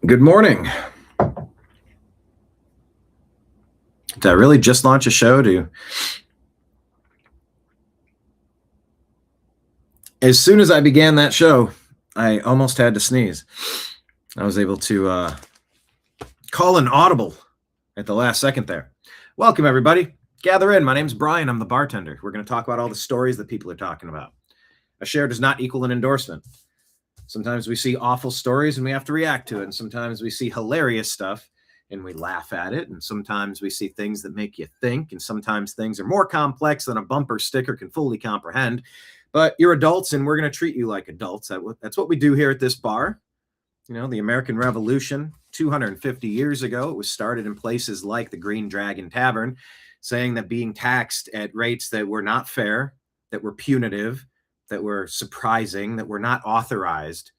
Good morning. Did I really just launch a show As soon as I began that show, I almost had to sneeze. I was able to call an audible at the last second there. Welcome, everybody. Gather in. My name's Brian. I'm the bartender. We're going to talk about all the stories that people are talking about. A share does not equal an endorsement. Sometimes we see awful stories and we have to react to it. And sometimes we see hilarious stuff and we laugh at it. And sometimes we see things that make you think. And sometimes things are more complex than a bumper sticker can fully comprehend. But you're adults and we're going to treat you like adults. That's what we do here at this bar. You know, the American Revolution, 250 years ago, it was started in places like the Green Dragon Tavern, saying that being taxed at rates that were not fair, that were punitive, that were surprising, that were not authorized.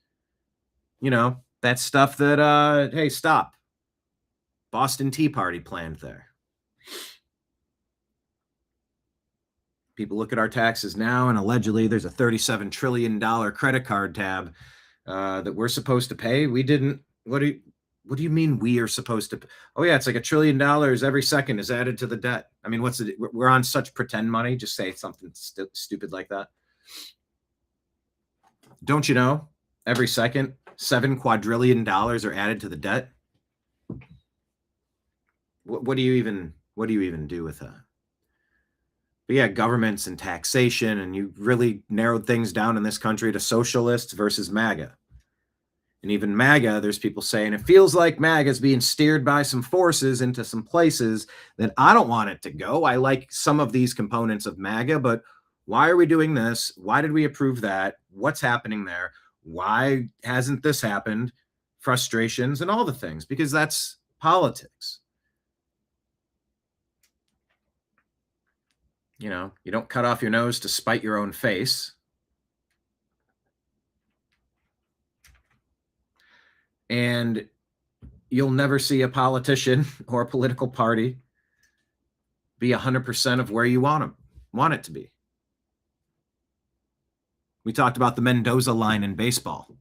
You know, that stuff that, hey, stop. Boston Tea Party planned there. People look at our taxes now, and allegedly there's a $37 trillion credit card tab that we're supposed to pay. We didn't. What do you mean we are supposed to? Oh, yeah, it's like $1 trillion every second is added to the debt. I mean, what's it? We're on such pretend money. Just say something stupid like that. Don't you know? Every second, $7 quadrillion are added to the debt. What do you even do with that? But yeah, governments and taxation, and you really narrowed things down in this country to socialists versus MAGA. And even MAGA, there's people saying it feels like MAGA is being steered by some forces into some places that I don't want it to go. I like some of these components of MAGA, but why are we doing this? Why did we approve that? What's happening there? Why hasn't this happened? Frustrations and all the things, because that's politics. You know, you don't cut off your nose to spite your own face. And you'll never see a politician or a political party be 100% of where you want it to be. We talked about the Mendoza line in baseball.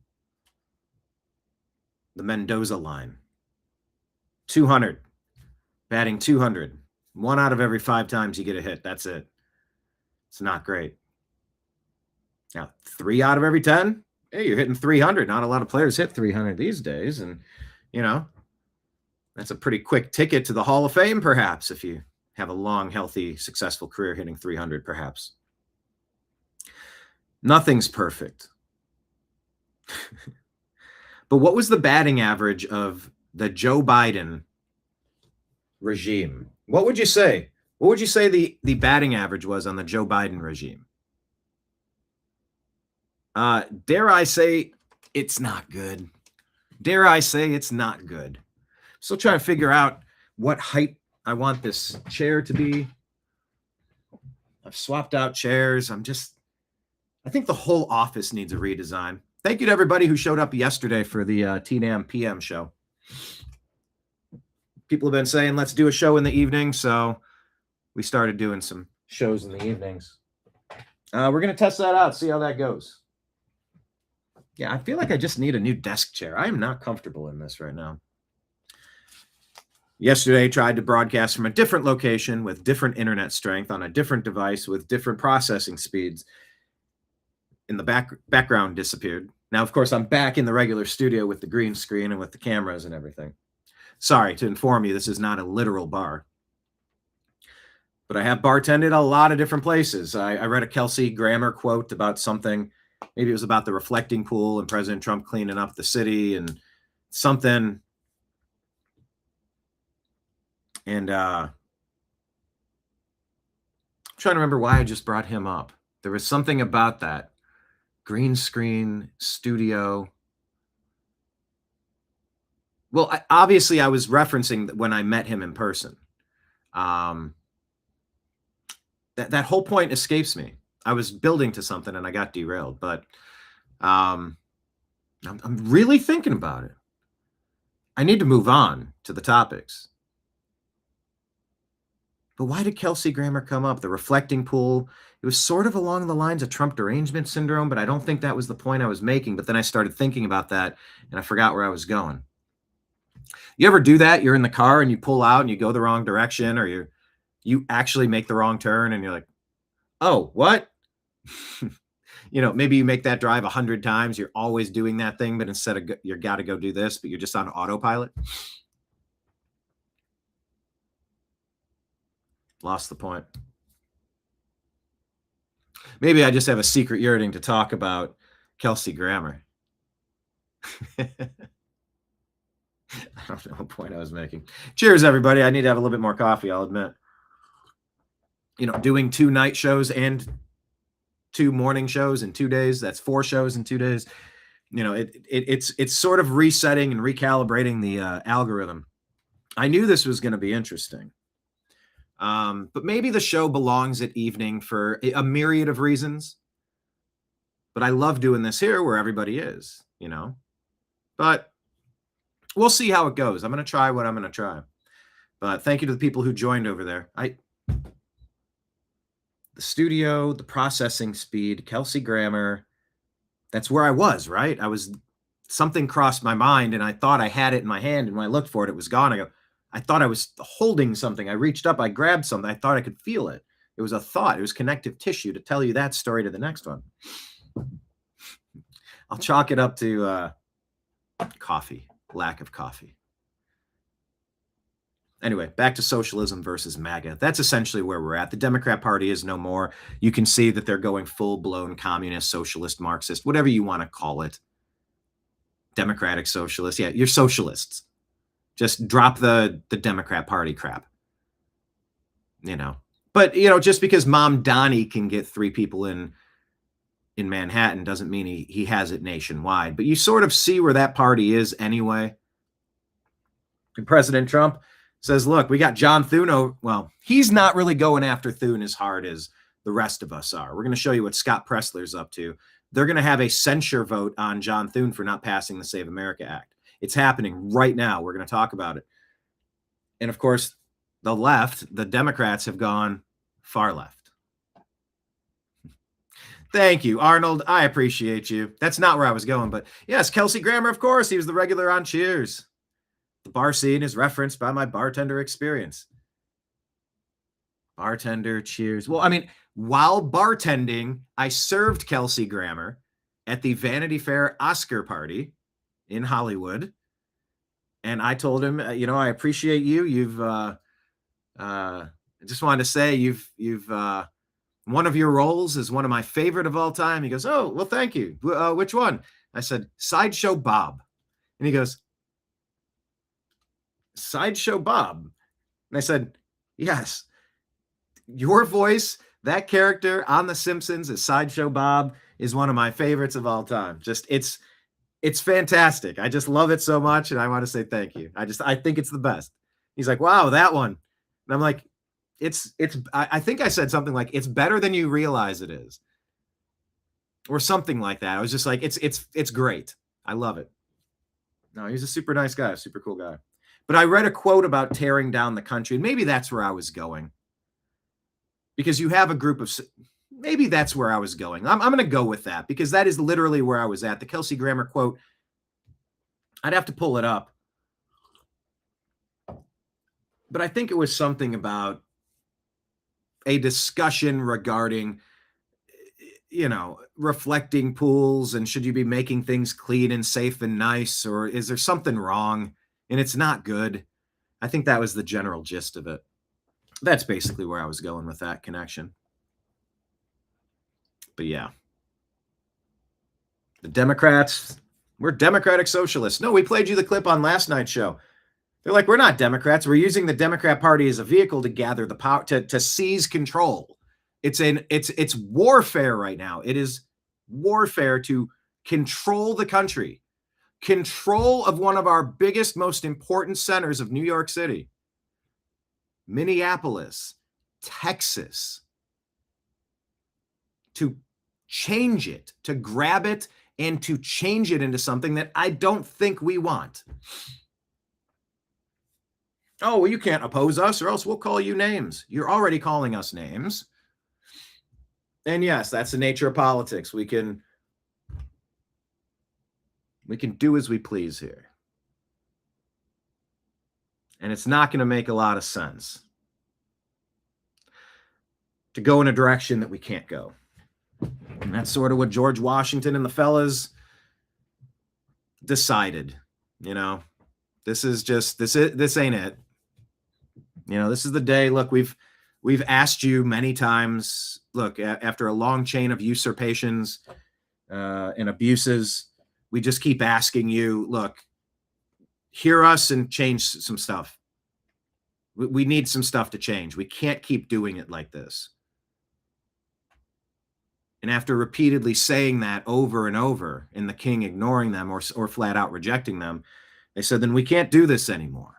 The Mendoza line. 200. Batting 200. 1 out of every 5 times you get a hit. That's it. It's not great. Now, 3 out of every 10? Hey, you're hitting 300. Not a lot of players hit 300 these days. And, you know, that's a pretty quick ticket to the Hall of Fame, perhaps, if you have a long, healthy, successful career hitting 300, perhaps. Nothing's perfect. But what was the batting average of the Joe Biden regime? What would you say? What would you say the batting average was on the Joe Biden regime? Dare I say it's not good. Dare I say it's not good. Still trying to figure out what height I want this chair to be. I've swapped out chairs. I think the whole office needs a redesign. Thank you to everybody who showed up yesterday for the TNAM PM show. People have been saying, let's do a show in the evening. So we started doing some shows in the evenings. We're going to test that out, see how that goes. Yeah, I feel like I just need a new desk chair. I am not comfortable in this right now. Yesterday, tried to broadcast from a different location with different internet strength on a different device with different processing speeds. And the background disappeared. Now, of course, I'm back in the regular studio with the green screen and with the cameras and everything. Sorry to inform you, this is not a literal bar. But I have bartended a lot of different places. I read a Kelsey Grammer quote about something. Maybe it was about the reflecting pool and President Trump cleaning up the city and something. And I'm trying to remember why I just brought him up. There was something about that. Green screen, studio. Well, obviously, I was referencing when I met him in person. That whole point escapes me. I was building to something and I got derailed, but I'm really thinking about it. I need to move on to the topics. But why did Kelsey Grammer come up? The reflecting pool. It was sort of along the lines of Trump derangement syndrome, but I don't think that was the point I was making. But then I started thinking about that and I forgot where I was going. You ever do that? You're in the car and you pull out and you go the wrong direction, or you actually make the wrong turn and you're like, oh, what? Maybe you make that drive 100 times. You're always doing that thing, but instead of you got to go do this, but you're just on autopilot. Lost the point. Maybe I just have a secret yearning to talk about Kelsey Grammer. I don't know what point I was making. Cheers, everybody. I need to have a little bit more coffee, I'll admit. Doing 2 night shows and 2 morning shows in 2 days. That's 4 shows in 2 days. It's sort of resetting and recalibrating the algorithm. I knew this was going to be interesting. But maybe the show belongs at evening for a myriad of reasons. But I love doing this here where everybody is, But we'll see how it goes. I'm going to try what I'm going to try. But thank you to the people who joined over there. The studio, the processing speed, Kelsey Grammer. That's where I was, right? Something crossed my mind and I thought I had it in my hand. And when I looked for it, it was gone. I thought I was holding something. I reached up, I grabbed something. I thought I could feel it. It was a thought. It was connective tissue to tell you that story to the next one. I'll chalk it up to coffee, lack of coffee. Anyway, back to socialism versus MAGA. That's essentially where we're at. The Democrat Party is no more. You can see that they're going full-blown communist, socialist, Marxist, whatever you want to call it. Democratic socialist. Yeah, you're socialists. Just drop the Democrat Party crap. But, just because Mom Donnie can get 3 people in Manhattan doesn't mean he has it nationwide. But you sort of see where that party is anyway. And President Trump says, look, we got John Thune. Well, he's not really going after Thune as hard as the rest of us are. We're going to show you what Scott Presler's up to. They're going to have a censure vote on John Thune for not passing the Save America Act. It's happening right now. We're going to talk about it. And of course, the left, the Democrats have gone far left. Thank you, Arnold. I appreciate you. That's not where I was going, but yes, Kelsey Grammer, of course. He was the regular on Cheers. The bar scene is referenced by my bartender experience. Bartender, Cheers. Well, while bartending, I served Kelsey Grammer at the Vanity Fair Oscar party in Hollywood. And I told him, I appreciate you. I just wanted to say you've one of your roles is one of my favorite of all time. He goes, oh, well, thank you. Which one? I said, Sideshow Bob. And he goes, Sideshow Bob. And I said, yes, your voice, that character on The Simpsons as Sideshow Bob is one of my favorites of all time. Just it's fantastic. I just love it so much. And I want to say thank you. I think it's the best. He's like, wow, that one. And I'm like, I think I said something like, it's better than you realize it is. Or something like that. I was just like, it's great. I love it. No, he's a super nice guy, super cool guy. But I read a quote about tearing down the country, and maybe that's where I was going. Because you have a group of, maybe that's where I was going. I'm going to go with that, because that is literally where I was at. The Kelsey Grammer quote, I'd have to pull it up. But I think it was something about a discussion regarding, reflecting pools, and should you be making things clean and safe and nice, or is there something wrong? And it's not good. I think that was the general gist of it. That's basically where I was going with that connection. But yeah. The Democrats, we're democratic socialists. No, we played you the clip on last night's show. They're like, we're not Democrats. We're using the Democrat Party as a vehicle to gather the power, to seize control. It's warfare right now. It is warfare to control the country. Control of one of our biggest, most important centers of New York City, Minneapolis, Texas, to change it, to grab it and to change it into something that I don't think we want. Oh, well, you can't oppose us or else we'll call you names. You're already calling us names. And yes, that's the nature of politics. We can do as we please here. And it's not going to make a lot of sense to go in a direction that we can't go. And that's sort of what George Washington and the fellas decided. This ain't it. This is the day. Look, we've asked you many times. Look, after a long chain of usurpations and abuses, we just keep asking you, look, hear us and change some stuff. We need some stuff to change. We can't keep doing it like this. And after repeatedly saying that over and over, and the king ignoring them or flat out rejecting them, they said, then we can't do this anymore.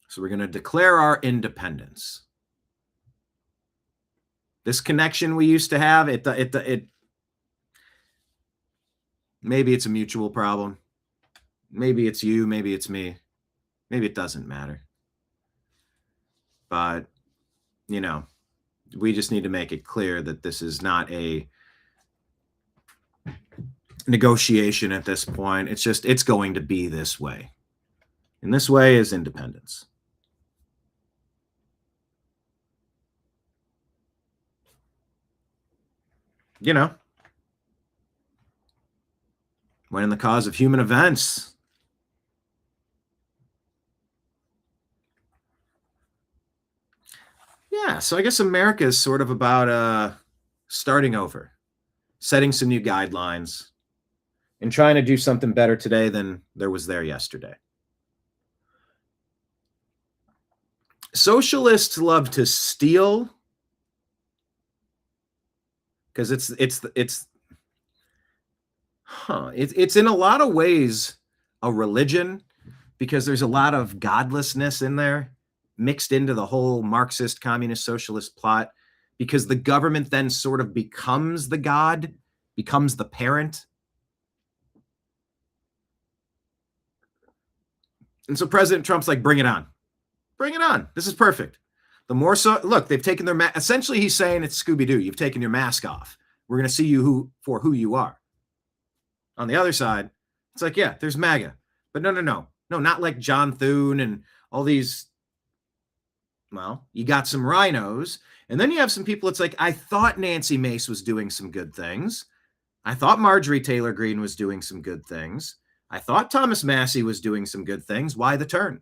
So we're going to declare our independence. This connection we used to have, it maybe it's a mutual problem. Maybe it's you, maybe it's me. Maybe it doesn't matter. But, we just need to make it clear that this is not a negotiation at this point. It's going to be this way. And this way is independence. When in the cause of human events. Yeah, so I guess America is sort of about starting over, setting some new guidelines, and trying to do something better today than there was there yesterday. Socialists love to steal because it's in a lot of ways a religion, because there's a lot of godlessness in there mixed into the whole Marxist, communist, socialist plot, because the government then sort of becomes the god, becomes the parent. And so President Trump's like, bring it on. Bring it on. This is perfect. The more so, look, they've taken their essentially he's saying it's Scooby-Doo. You've taken your mask off. We're going to see you for who you are. On the other side, it's like, yeah, there's MAGA. But no, not like John Thune and all these. Well, you got some rhinos, and then you have some people. It's like, I thought Nancy Mace was doing some good things. I thought Marjorie Taylor Greene was doing some good things. I thought Thomas Massie was doing some good things. Why the turn?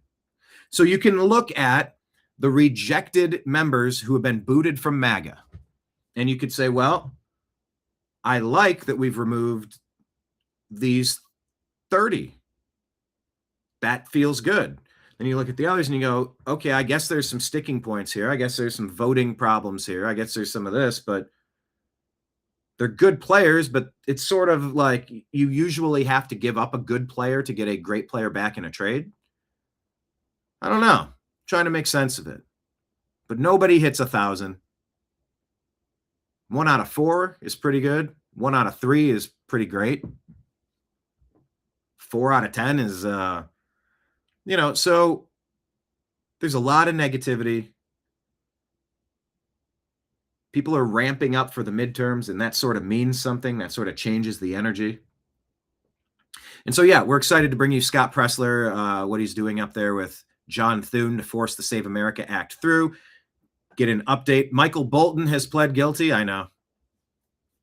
So you can look at the rejected members who have been booted from MAGA, and you could say, well, I like that we've removed these 30. That feels good. Then you look at the others and you go, okay, I guess there's some sticking points here. I guess there's some voting problems here. I guess there's some of this, but they're good players. But it's sort of like you usually have to give up a good player to get a great player back in a trade. I don't know. Trying to make sense of it. But nobody hits 1,000. 1 out of 4 is pretty good. 1 out of 3 is pretty great. 4 out of 10 is, so there's a lot of negativity. People are ramping up for the midterms, and that sort of means something. That sort of changes the energy. And so, yeah, we're excited to bring you Scott Presler, what he's doing up there with John Thune to force the Save America Act through. Get an update. Michael Bolton has pled guilty. I know.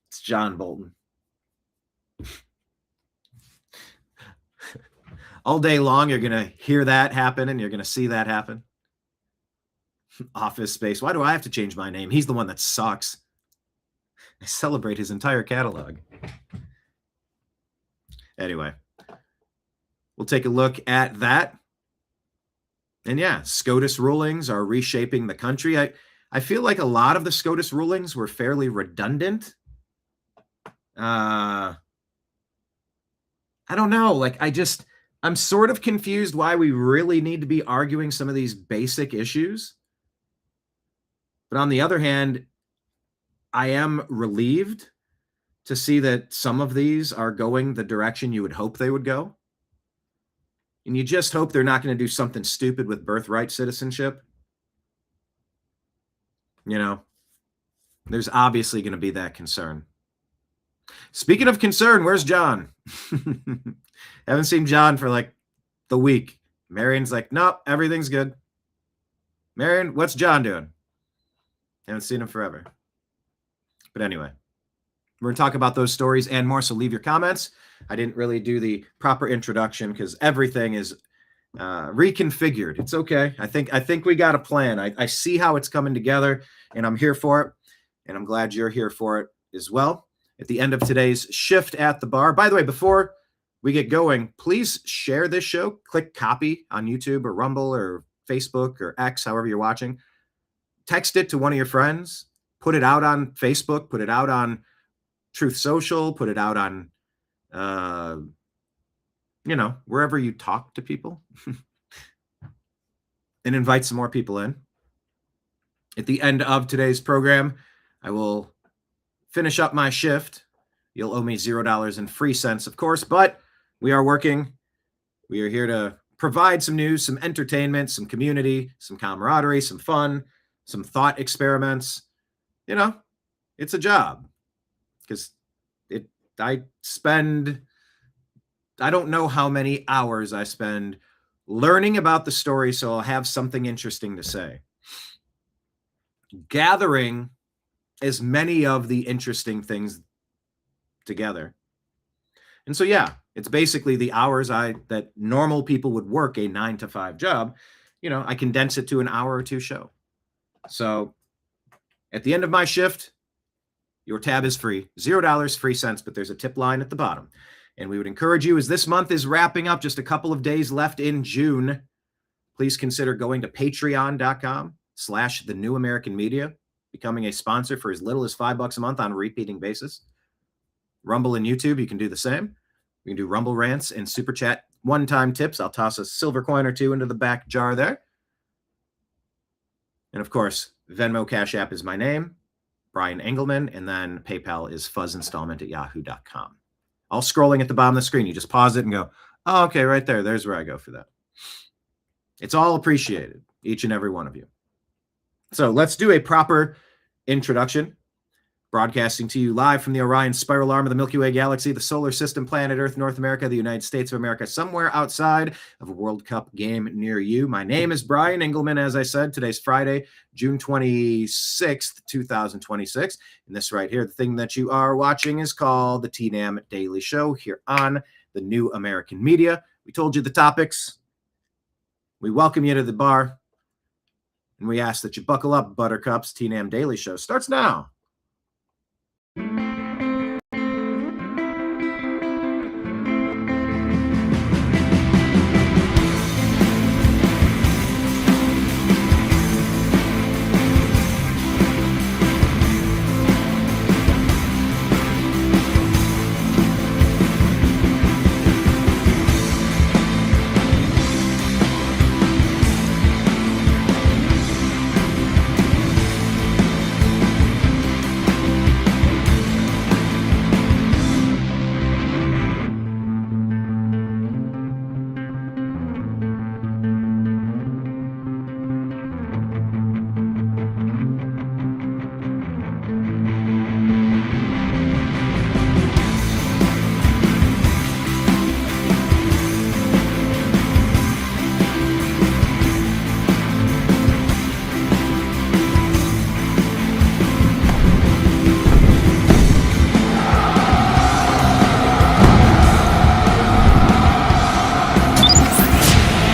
It's John Bolton. All day long, you're going to hear that happen, and you're going to see that happen. Office Space. Why do I have to change my name? He's the one that sucks. I celebrate his entire catalog. Anyway, we'll take a look at that. And yeah, SCOTUS rulings are reshaping the country. I feel like a lot of the SCOTUS rulings were fairly redundant. I don't know. I'm sort of confused why we really need to be arguing some of these basic issues. But on the other hand, I am relieved to see that some of these are going the direction you would hope they would go. And you just hope they're not going to do something stupid with birthright citizenship. There's obviously going to be that concern. Speaking of concern, where's John? Haven't seen John for like the week. Marion's like, nope, everything's good. Marion, what's John doing? Haven't seen him forever. But anyway, we're going to talk about those stories and more, so leave your comments. I didn't really do the proper introduction because everything is reconfigured. It's okay. I think we got a plan. I see how it's coming together, and I'm here for it, and I'm glad you're here for it as well. At the end of today's shift at the bar, by the way, before we get going, please share this show. Click copy on YouTube or Rumble or Facebook or X, however you're watching. Text it to one of your friends. Put it out on Facebook. Put it out on Truth Social. Put it out on, wherever you talk to people. And invite some more people in. At the end of today's program, I will finish up my shift. You'll owe me $0 in free cents, of course, but we are working. We are here to provide some news, some entertainment, some community, some camaraderie, some fun, some thought experiments. It's a job because I don't know how many hours I spend learning about the story, so I'll have something interesting to say. Gathering as many of the interesting things together. And so, yeah, it's basically the hours that normal people would work a 9-to-5 job. I condense it to an hour or two show. So at the end of my shift, your tab is free, $0 free cents, but there's a tip line at the bottom. And we would encourage you, as this month is wrapping up, just a couple of days left in June, please consider going to patreon.com/thenewamericanmedia, becoming a sponsor for as little as $5 a month on a repeating basis. Rumble and YouTube, you can do the same. We can do Rumble rants and Super Chat one-time tips. I'll toss a silver coin or two into the back jar there. And of course, Venmo Cash App is my name, Brian Engelman, and then PayPal is fuzzinstallment@yahoo.com. All scrolling at the bottom of the screen. You just pause it and go, oh, okay, right there. There's where I go for that. It's all appreciated, each and every one of you. So let's do a proper introduction. Broadcasting to you live from the Orion Spiral Arm of the Milky Way Galaxy, the solar system, planet Earth, North America, the United States of America, somewhere outside of a World Cup game near you. My name is Brian Engelman, as I said. Today's Friday, June 26th, 2026. And this right here, the thing that you are watching is called the TNAM Daily Show here on the New American Media. We told you the topics. We welcome you to the bar. And we ask that you buckle up, buttercups. TNAM Daily Show starts now.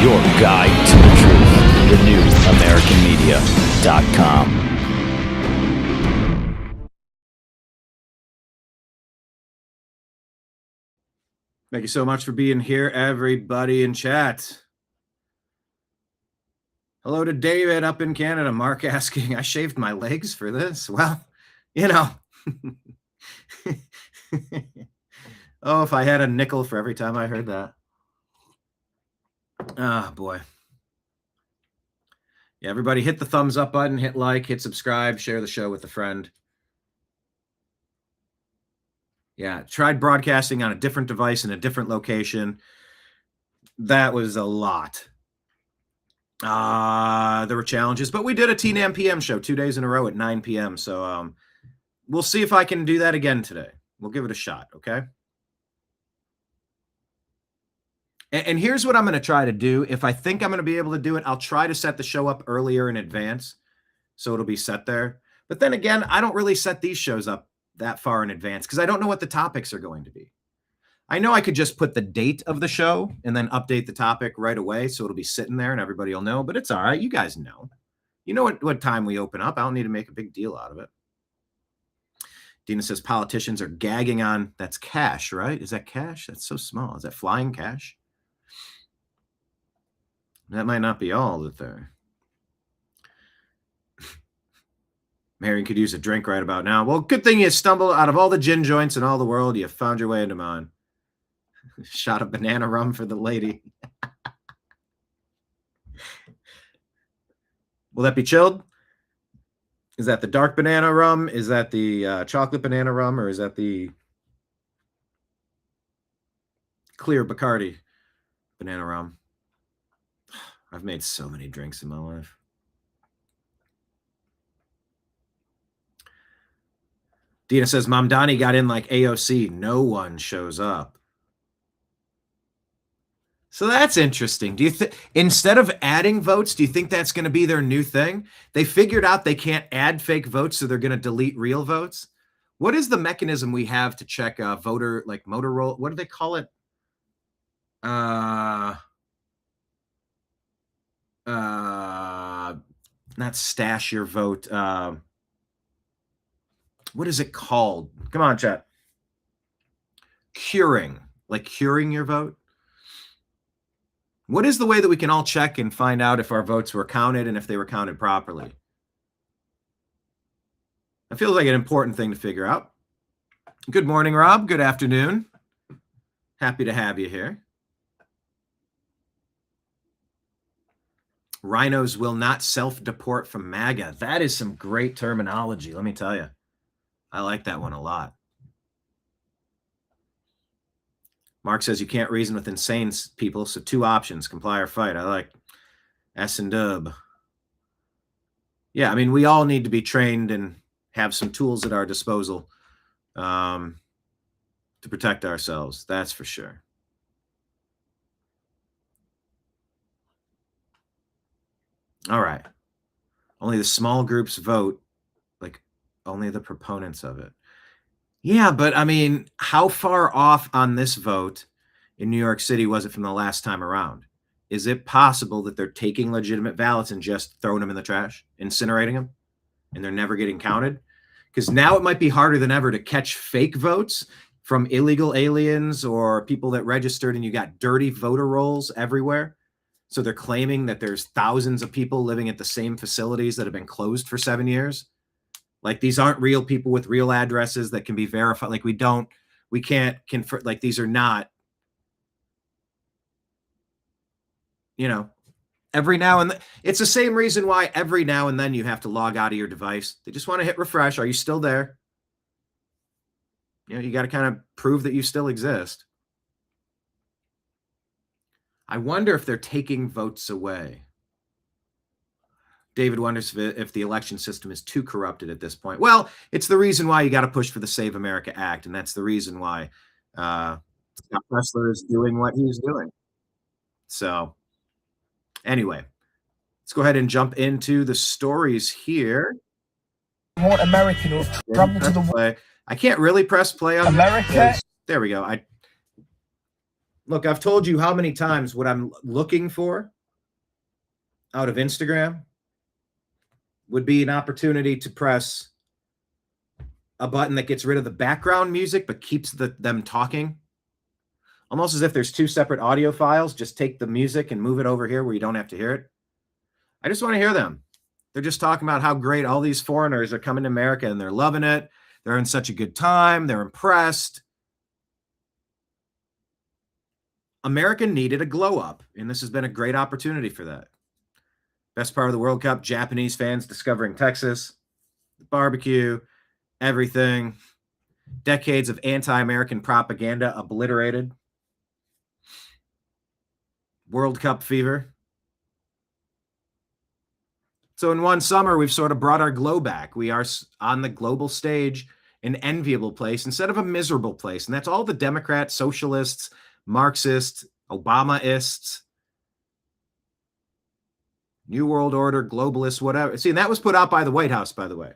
Your guide to the truth, thenewamericanmedia.com. Thank you so much for being here, everybody in chat. Hello to David up in Canada. Mark asking, I shaved my legs for this? Well, oh, if I had a nickel for every time I heard that. Oh, boy. Yeah, everybody hit the thumbs up button, hit like, hit subscribe, share the show with a friend. Yeah, tried broadcasting on a different device in a different location. That was a lot. There were challenges, but we did a TNAM PM show 2 days in a row at 9 p.m. So we'll see if I can do that again today. We'll give it a shot, okay? And here's what I'm going to try to do. If I think I'm going to be able to do it, I'll try to set the show up earlier in advance, so it'll be set there. But then again, I don't really set these shows up that far in advance because I don't know what the topics are going to be. I know I could just put the date of the show and then update the topic right away, so it'll be sitting there and everybody will know, but it's all right. You guys know. You know what time we open up. I don't need to make a big deal out of it. Dina says politicians are gagging on, that's cash, right? Is that cash? That's so small. Is that flying cash? That might not be all that they're... Marion could use a drink right about now. Well, good thing you stumbled out of all the gin joints in all the world. You found your way into mine. Shot of banana rum for the lady. Will that be chilled? Is that the dark banana rum? Is that the chocolate banana rum? Or is that the clear Bacardi banana rum? I've made so many drinks in my life. Dina says, Mamdani got in like AOC. No one shows up. So that's interesting. Do you think instead of adding votes, do you think that's going to be their new thing? They figured out they can't add fake votes, so they're going to delete real votes. What is the mechanism we have to check voter, like motor roll? What do they call it? Not stash your vote. What is it called? Come on, chat. Curing, like curing your vote. What is the way that we can all check and find out if our votes were counted and if they were counted properly? That feels like an important thing to figure out. Good morning, Rob. Good afternoon. Happy to have you here. Rhinos will not self-deport from MAGA. That is some great terminology, let me tell you. I like that one a lot. Mark says you can't reason with insane people, so 2 options, comply or fight. I like S and Dub. Yeah, I mean, we all need to be trained and have some tools at our disposal to protect ourselves. That's for sure. All right. Only the small groups vote, like only the proponents of it. Yeah, but I mean, how far off on this vote in New York City was it from the last time around? Is it possible that they're taking legitimate ballots and just throwing them in the trash, incinerating them, and they're never getting counted? Because now it might be harder than ever to catch fake votes from illegal aliens or people that registered, and you got dirty voter rolls everywhere. So they're claiming that there's thousands of people living at the same facilities that have been closed for 7 years. Like, these aren't real people with real addresses that can be verified. Like, we can't confirm, like, these are not, every now and then. It's the same reason why every now and then you have to log out of your device. They just want to hit refresh. Are you still there? You got to kind of prove that you still exist. I wonder if they're taking votes away. David wonders if the election system is too corrupted at this point. Well, it's the reason why you got to push for the Save America Act, and that's the reason why Scott Presler is doing what he's doing. So anyway, let's go ahead and jump into the stories here. More American or travel to the world. I can't really press play on America. There we go. Look, I've told you how many times what I'm looking for out of Instagram would be an opportunity to press a button that gets rid of the background music but keeps them talking. Almost as if there's 2 separate audio files. Just take the music and move it over here where you don't have to hear it. I just want to hear them. They're just talking about how great all these foreigners are coming to America and they're loving it. They're having such a good time. They're impressed. America needed a glow up, and this has been a great opportunity for that. Best part of the World Cup, Japanese fans discovering Texas, the barbecue, everything. Decades of anti-American propaganda obliterated. World Cup fever. So in one summer, we've sort of brought our glow back. We are on the global stage, an enviable place instead of a miserable place. And that's all the Democrats, socialists, Marxists, Obamaists, New World Order, globalists, whatever. See, and that was put out by the White House, by the way.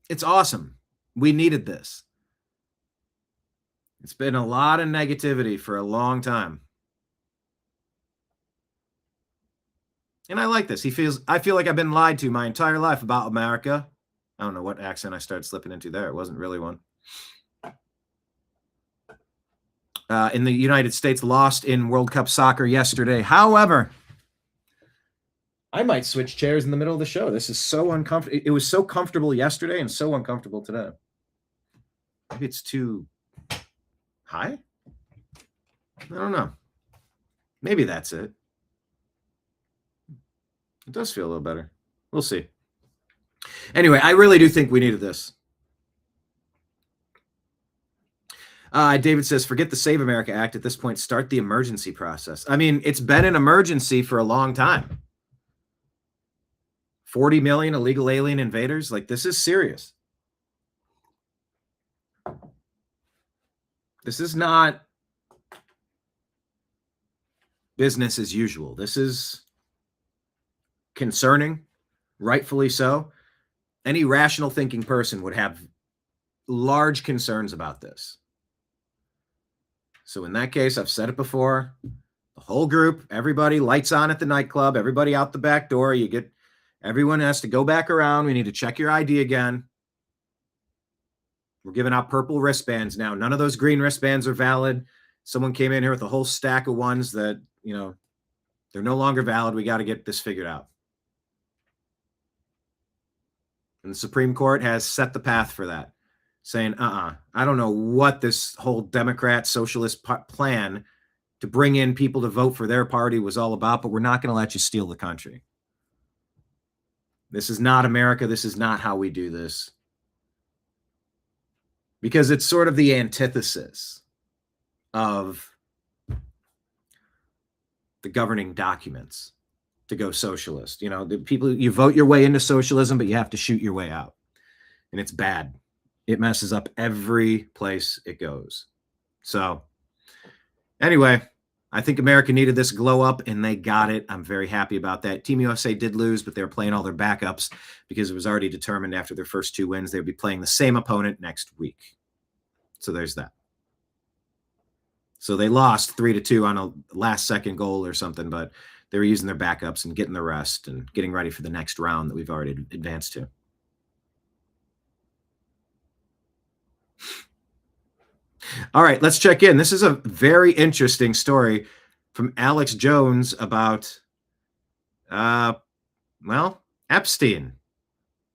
It's awesome. We needed this. It's been a lot of negativity for a long time. And I like this. I feel like I've been lied to my entire life about America. I don't know what accent I started slipping into there. It wasn't really one. In the United States, lost in World Cup soccer yesterday. However, I might switch chairs in the middle of the show. This is so uncomfortable. It was so comfortable yesterday and so uncomfortable today. Maybe it's too high? I don't know. Maybe that's it. It does feel a little better. We'll see. Anyway, I really do think we needed this. David says, forget the Save America Act at this point. Start the emergency process. I mean, it's been an emergency for a long time. 40 million illegal alien invaders. Like, this is serious. This is not business as usual. This is concerning, rightfully so. Any rational thinking person would have large concerns about this. So in that case, I've said it before, the whole group, everybody, lights on at the nightclub, everybody out the back door. Everyone has to go back around. We need to check your ID again. We're giving out purple wristbands now. None of those green wristbands are valid. Someone came in here with a whole stack of ones that, they're no longer valid. We got to get this figured out. And the Supreme Court has set the path for that, saying, I don't know what this whole Democrat socialist plan to bring in people to vote for their party was all about, but we're not going to let you steal the country. This is not America. This is not how we do this. Because it's sort of the antithesis of the governing documents to go socialist. The people, you vote your way into socialism, but you have to shoot your way out. And it's bad. It messes up every place it goes. So anyway, I think America needed this glow up, and they got it. I'm very happy about that. Team USA did lose, but they were playing all their backups because it was already determined after their first 2 wins, they would be playing the same opponent next week. So there's that. So they lost 3-2 on a last-second goal or something, but they were using their backups and getting the rest and getting ready for the next round that we've already advanced to. All right, let's check in. This is a very interesting story from Alex Jones about, Epstein.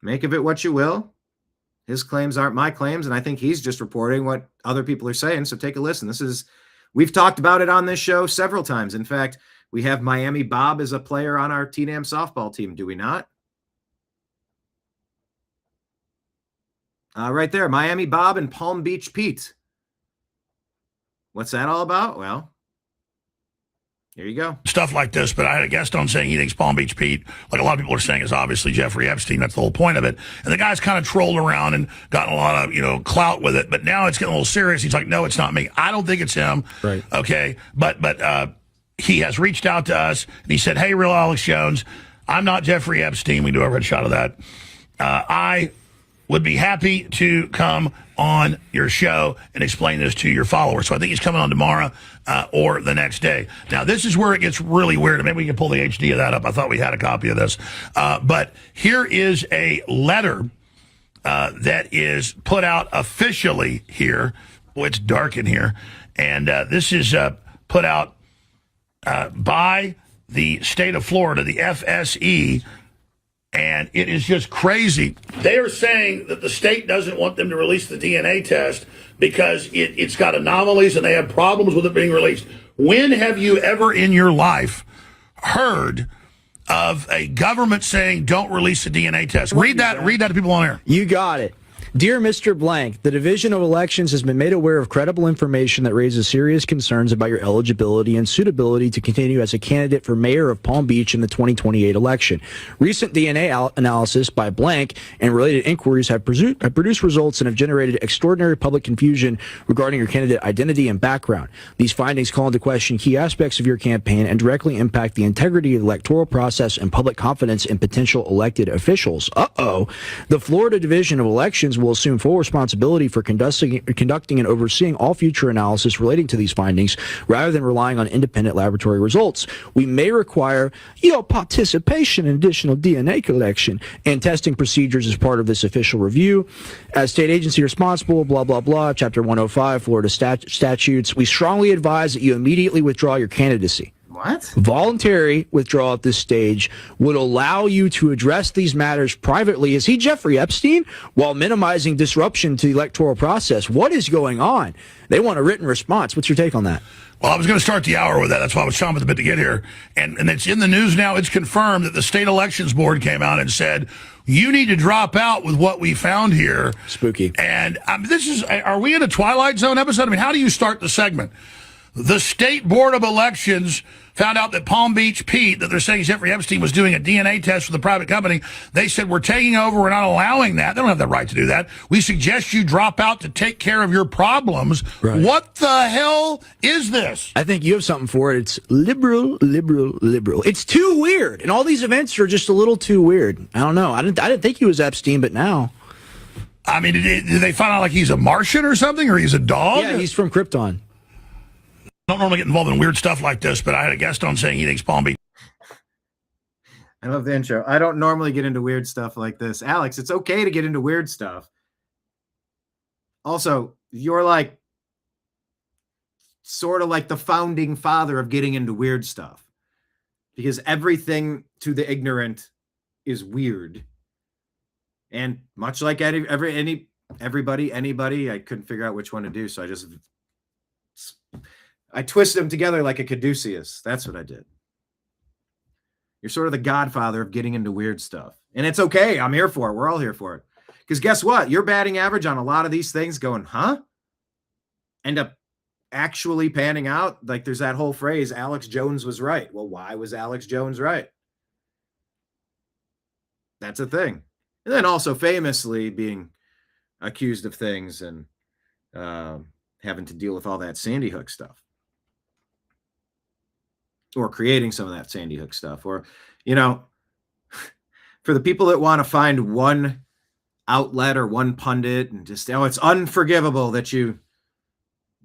Make of it what you will. His claims aren't my claims, and I think he's just reporting what other people are saying. So take a listen. We've talked about it on this show several times. In fact, we have Miami Bob as a player on our TNAM softball team, do we not? Right there, Miami Bob and Palm Beach Pete. What's that all about? Well, here you go. Stuff like this, but I had a guest on saying he thinks Palm Beach Pete, like a lot of people are saying, is obviously Jeffrey Epstein. That's the whole point of it. And the guy's kind of trolled around and gotten a lot of, clout with it. But now it's getting a little serious. He's like, no, it's not me. I don't think it's him. Right. Okay. But he has reached out to us and he said, hey, real Alex Jones, I'm not Jeffrey Epstein. We do a red shot of that. I would be happy to come on your show and explain this to your followers. So I think he's coming on tomorrow or the next day. Now, this is where it gets really weird. Maybe we can pull the HD of that up. I thought we had a copy of this. But here is a letter that is put out officially here. Boy, it's dark in here. And this is put out by the state of Florida, the FSE, and it is just crazy. They are saying that the state doesn't want them to release the DNA test because it's got anomalies and they have problems with it being released. When have you ever in your life heard of a government saying don't release the DNA test? Read that to people on air. You got it. Dear Mr. Blank, the Division of Elections has been made aware of credible information that raises serious concerns about your eligibility and suitability to continue as a candidate for mayor of Palm Beach in the 2028 election. Recent DNA analysis by Blank and related inquiries have produced results and have generated extraordinary public confusion regarding your candidate identity and background. These findings call into question key aspects of your campaign and directly impact the integrity of the electoral process and public confidence in potential elected officials. The Florida Division of Elections will assume full responsibility for conducting and overseeing all future analysis relating to these findings rather than relying on independent laboratory results. We may require your participation in additional DNA collection and testing procedures as part of this official review. As state agency responsible, blah, blah, blah, Chapter 105, Florida statutes, we strongly advise that you immediately withdraw your candidacy. What? Voluntary withdrawal at this stage would allow you to address these matters privately. Is he Jeffrey Epstein? While minimizing disruption to the electoral process. What is going on? They want a written response. What's your take on that? Well, I was going to start the hour with that. That's why I was chomping at the bit to get here. And it's in the news now. It's confirmed that the state elections board came out and said, you need to drop out with what we found here. Spooky. And are we in a Twilight Zone episode? I mean, how do you start the segment? The State Board of Elections found out that Palm Beach Pete, that they're saying Jeffrey Epstein was doing a DNA test for the private company. They said, we're taking over. We're not allowing that. They don't have the right to do that. We suggest you drop out to take care of your problems. Right. What the hell is this? I think you have something for it. It's liberal. It's too weird. And all these events are just a little too weird. I don't know. I didn't think he was Epstein, but now. I mean, did they find out like he's a Martian or something, or he's a dog? Yeah, he's from Krypton. I don't normally get involved in weird stuff like this, but I had a guest on saying he thinks Palm Beach. I love the intro. I don't normally get into weird stuff like this. Alex, it's okay to get into weird stuff. Also, you're like sort of like the founding father of getting into weird stuff because everything to the ignorant is weird. And much like anybody, I couldn't figure out which one to do. So I twisted them together like a caduceus. That's what I did. You're sort of the godfather of getting into weird stuff. And it's okay. I'm here for it. We're all here for it. Because guess what? Your batting average on a lot of these things going, end up actually panning out. Like there's that whole phrase, Alex Jones was right. Well, why was Alex Jones right? That's a thing. And then also famously being accused of things and having to deal with all that Sandy Hook stuff. Or creating some of that Sandy Hook stuff. Or, for the people that want to find one outlet or one pundit and just, it's unforgivable that you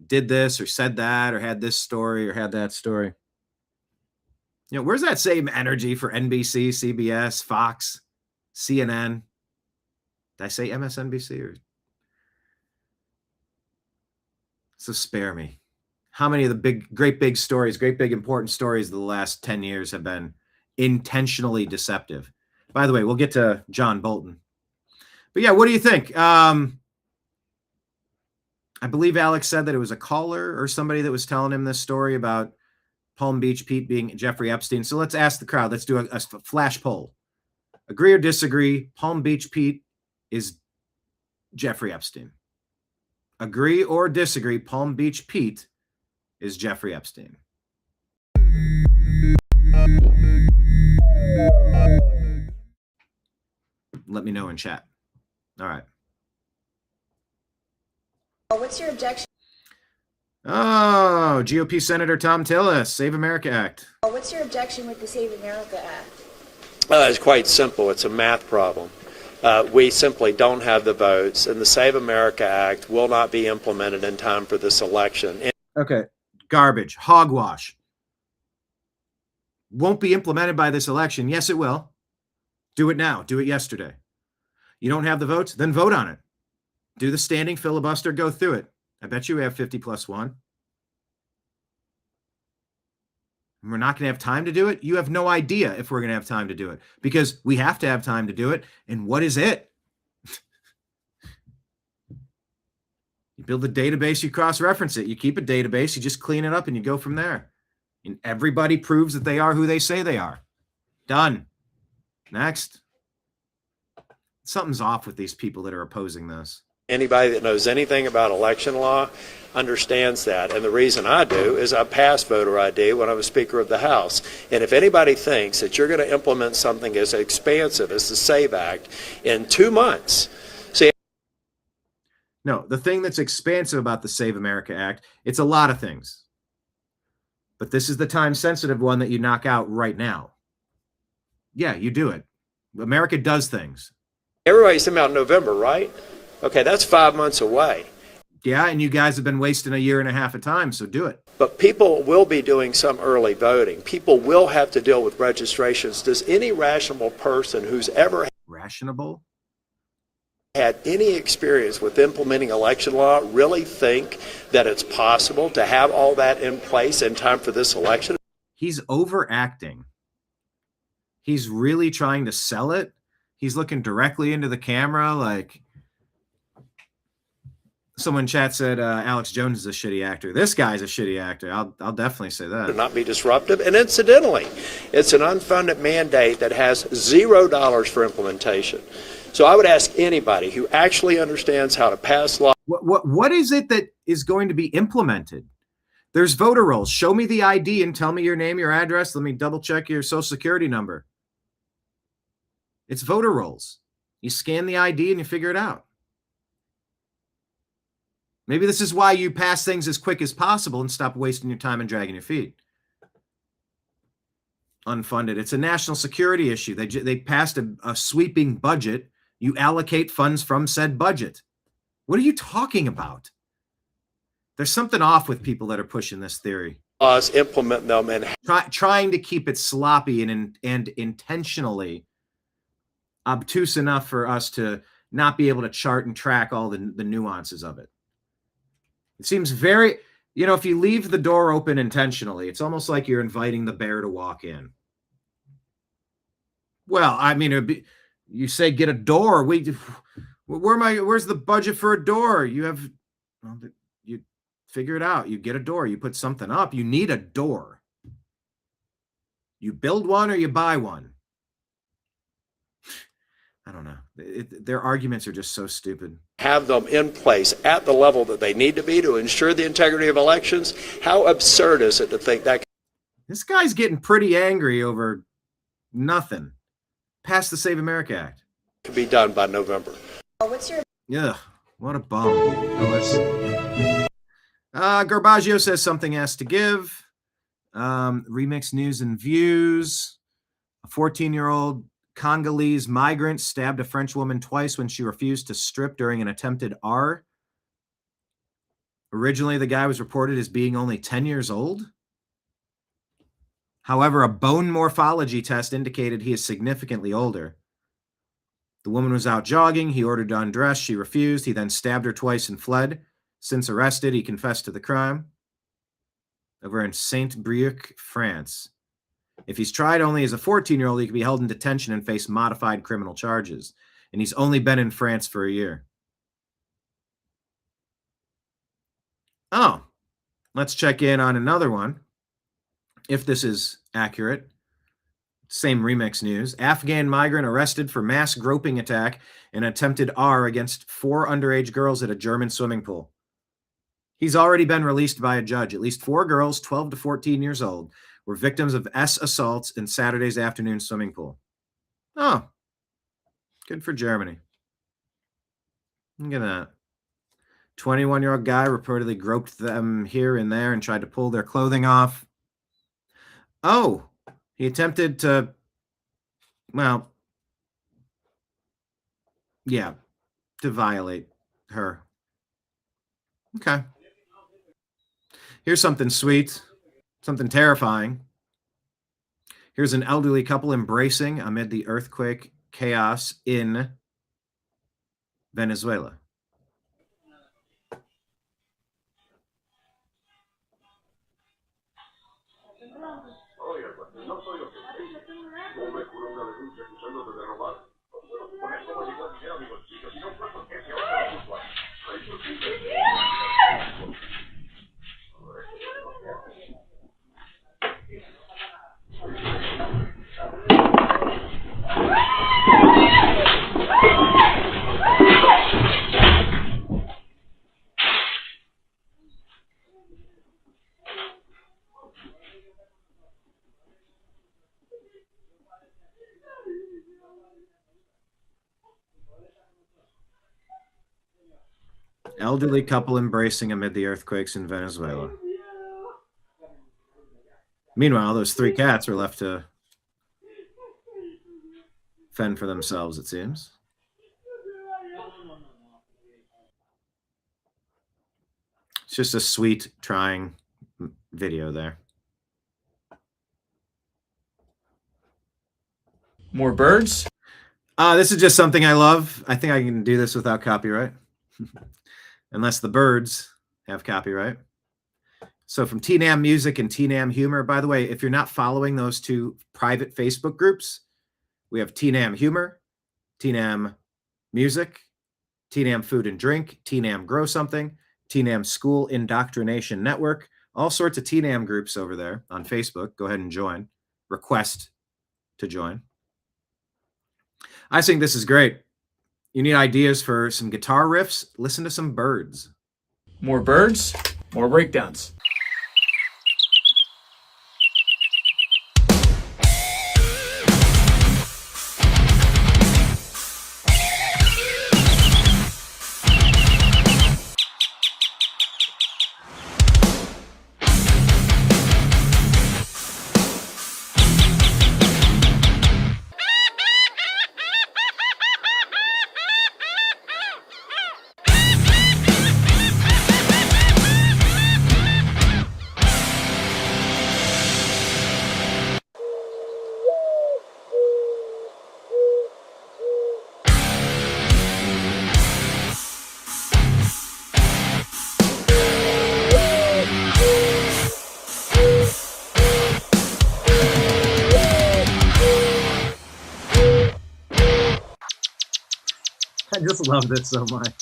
did this or said that or had this story or had that story. Where's that same energy for NBC, CBS, Fox, CNN? Did I say MSNBC? Or so spare me. How many of the great big important stories of the last 10 years have been intentionally deceptive? By the way, we'll get to John Bolton. But yeah, what do you think? I believe Alex said that it was a caller or somebody that was telling him this story about Palm Beach Pete being Jeffrey Epstein. So let's ask the crowd. Let's do a flash poll. Agree or disagree? Palm Beach Pete is Jeffrey Epstein. Agree or disagree? Palm Beach Pete is Jeffrey Epstein. Let me know in chat. All right. What's your objection? Oh, GOP Senator Tom Tillis, Save America Act. What's your objection with the Save America Act? It's quite simple. It's a math problem. We simply don't have the votes, and the Save America Act will not be implemented in time for this election. Okay. Garbage. Hogwash. Won't be implemented by this election. Yes, it will. Do it now. Do it yesterday. You don't have the votes? Then vote on it. Do the standing filibuster. Go through it. I bet you we have 50 plus one. And we're not going to have time to do it. You have no idea if we're going to have time to do it because we have to have time to do it. And what is it? You build a database, you cross-reference it. You keep a database, you just clean it up and you go from there. And everybody proves that they are who they say they are. Done. Next. Something's off with these people that are opposing this. Anybody that knows anything about election law understands that. And the reason I do is I passed voter ID when I was Speaker of the House. And if anybody thinks that you're going to implement something as expansive as the SAVE Act in 2 months, see. No, the thing that's expansive about the Save America Act, it's a lot of things. But this is the time-sensitive one that you knock out right now. Yeah, you do it. America does things. Everybody's talking about November, right? Okay, that's 5 months away. Yeah, and you guys have been wasting a year and a half of time, so do it. But people will be doing some early voting. People will have to deal with registrations. Does any rational person who's ever Rationable? had any experience with implementing election law really think that it's possible to have all that in place in time for this election? He's overacting. He's really trying to sell it. He's looking directly into the camera like... Someone in chat said Alex Jones is a shitty actor. This guy's a shitty actor. I'll definitely say that. To not be disruptive. And incidentally, it's an unfunded mandate that has $0 for implementation. So I would ask anybody who actually understands how to pass law. What is it that is going to be implemented? There's voter rolls. Show me the ID and tell me your name, your address. Let me double check your social security number. It's voter rolls. You scan the ID and you figure it out. Maybe this is why you pass things as quick as possible and stop wasting your time and dragging your feet. Unfunded. It's a national security issue. They passed a sweeping budget. You allocate funds from said budget. What are you talking about? There's something off with people that are pushing this theory. Laws, implement them, and Trying to keep it sloppy and intentionally obtuse enough for us to not be able to chart and track all the nuances of it. It seems very, if you leave the door open intentionally, it's almost like you're inviting the bear to walk in. Well, I mean, you say get a door. Where's the budget for a door? You figure it out. You get a door. You put something up. You need a door. You build one or you buy one. I don't know. Their arguments are just so stupid. Have them in place at the level that they need to be to ensure the integrity of elections. How absurd is it to think that? This guy's getting pretty angry over nothing. Pass the Save America Act. Can be done by November. What's your Yeah, what a bum. Garbaggio says something has to give. Remix news and views. A 14-year-old Congolese migrant stabbed a French woman twice when she refused to strip during an attempted R. Originally, the guy was reported as being only 10 years old. However, a bone morphology test indicated he is significantly older. The woman was out jogging. He ordered to undress. She refused. He then stabbed her twice and fled. Since arrested, he confessed to the crime. Over in Saint-Brieuc, France. If he's tried only as a 14-year-old, he could be held in detention and face modified criminal charges. And he's only been in France for a year. Oh, let's check in on another one. If this is accurate. Same Remix news. Afghan migrant arrested for mass groping attack and attempted R against 4 underage girls at a German swimming pool. He's already been released by a judge. At least 4 girls, 12 to 14 years old, were victims of S assaults in Saturday's afternoon swimming pool. Oh, good for Germany. Look at that. 21-year-old guy reportedly groped them here and there and tried to pull their clothing off. Oh, he attempted to, to violate her. Okay. Here's something sweet. Something terrifying. Here's an elderly couple embracing amid the earthquake chaos in Venezuela. Elderly couple embracing amid the earthquakes in Venezuela. Meanwhile, those 3 cats are left to fend for themselves, it seems. It's just a sweet, trying video there. More birds? This is just something I love. I think I can do this without copyright. Unless the birds have copyright. So from TNAM Music and TNAM Humor, by the way, if you're not following those 2 private Facebook groups, we have TNAM Humor, TNAM Music, TNAM Food and Drink, TNAM Grow Something, TNAM School Indoctrination Network, all sorts of TNAM groups over there on Facebook. Go ahead and join. Request to join. I think this is great. You need ideas for some guitar riffs? Listen to some birds. More birds? More breakdowns. I just love this so much.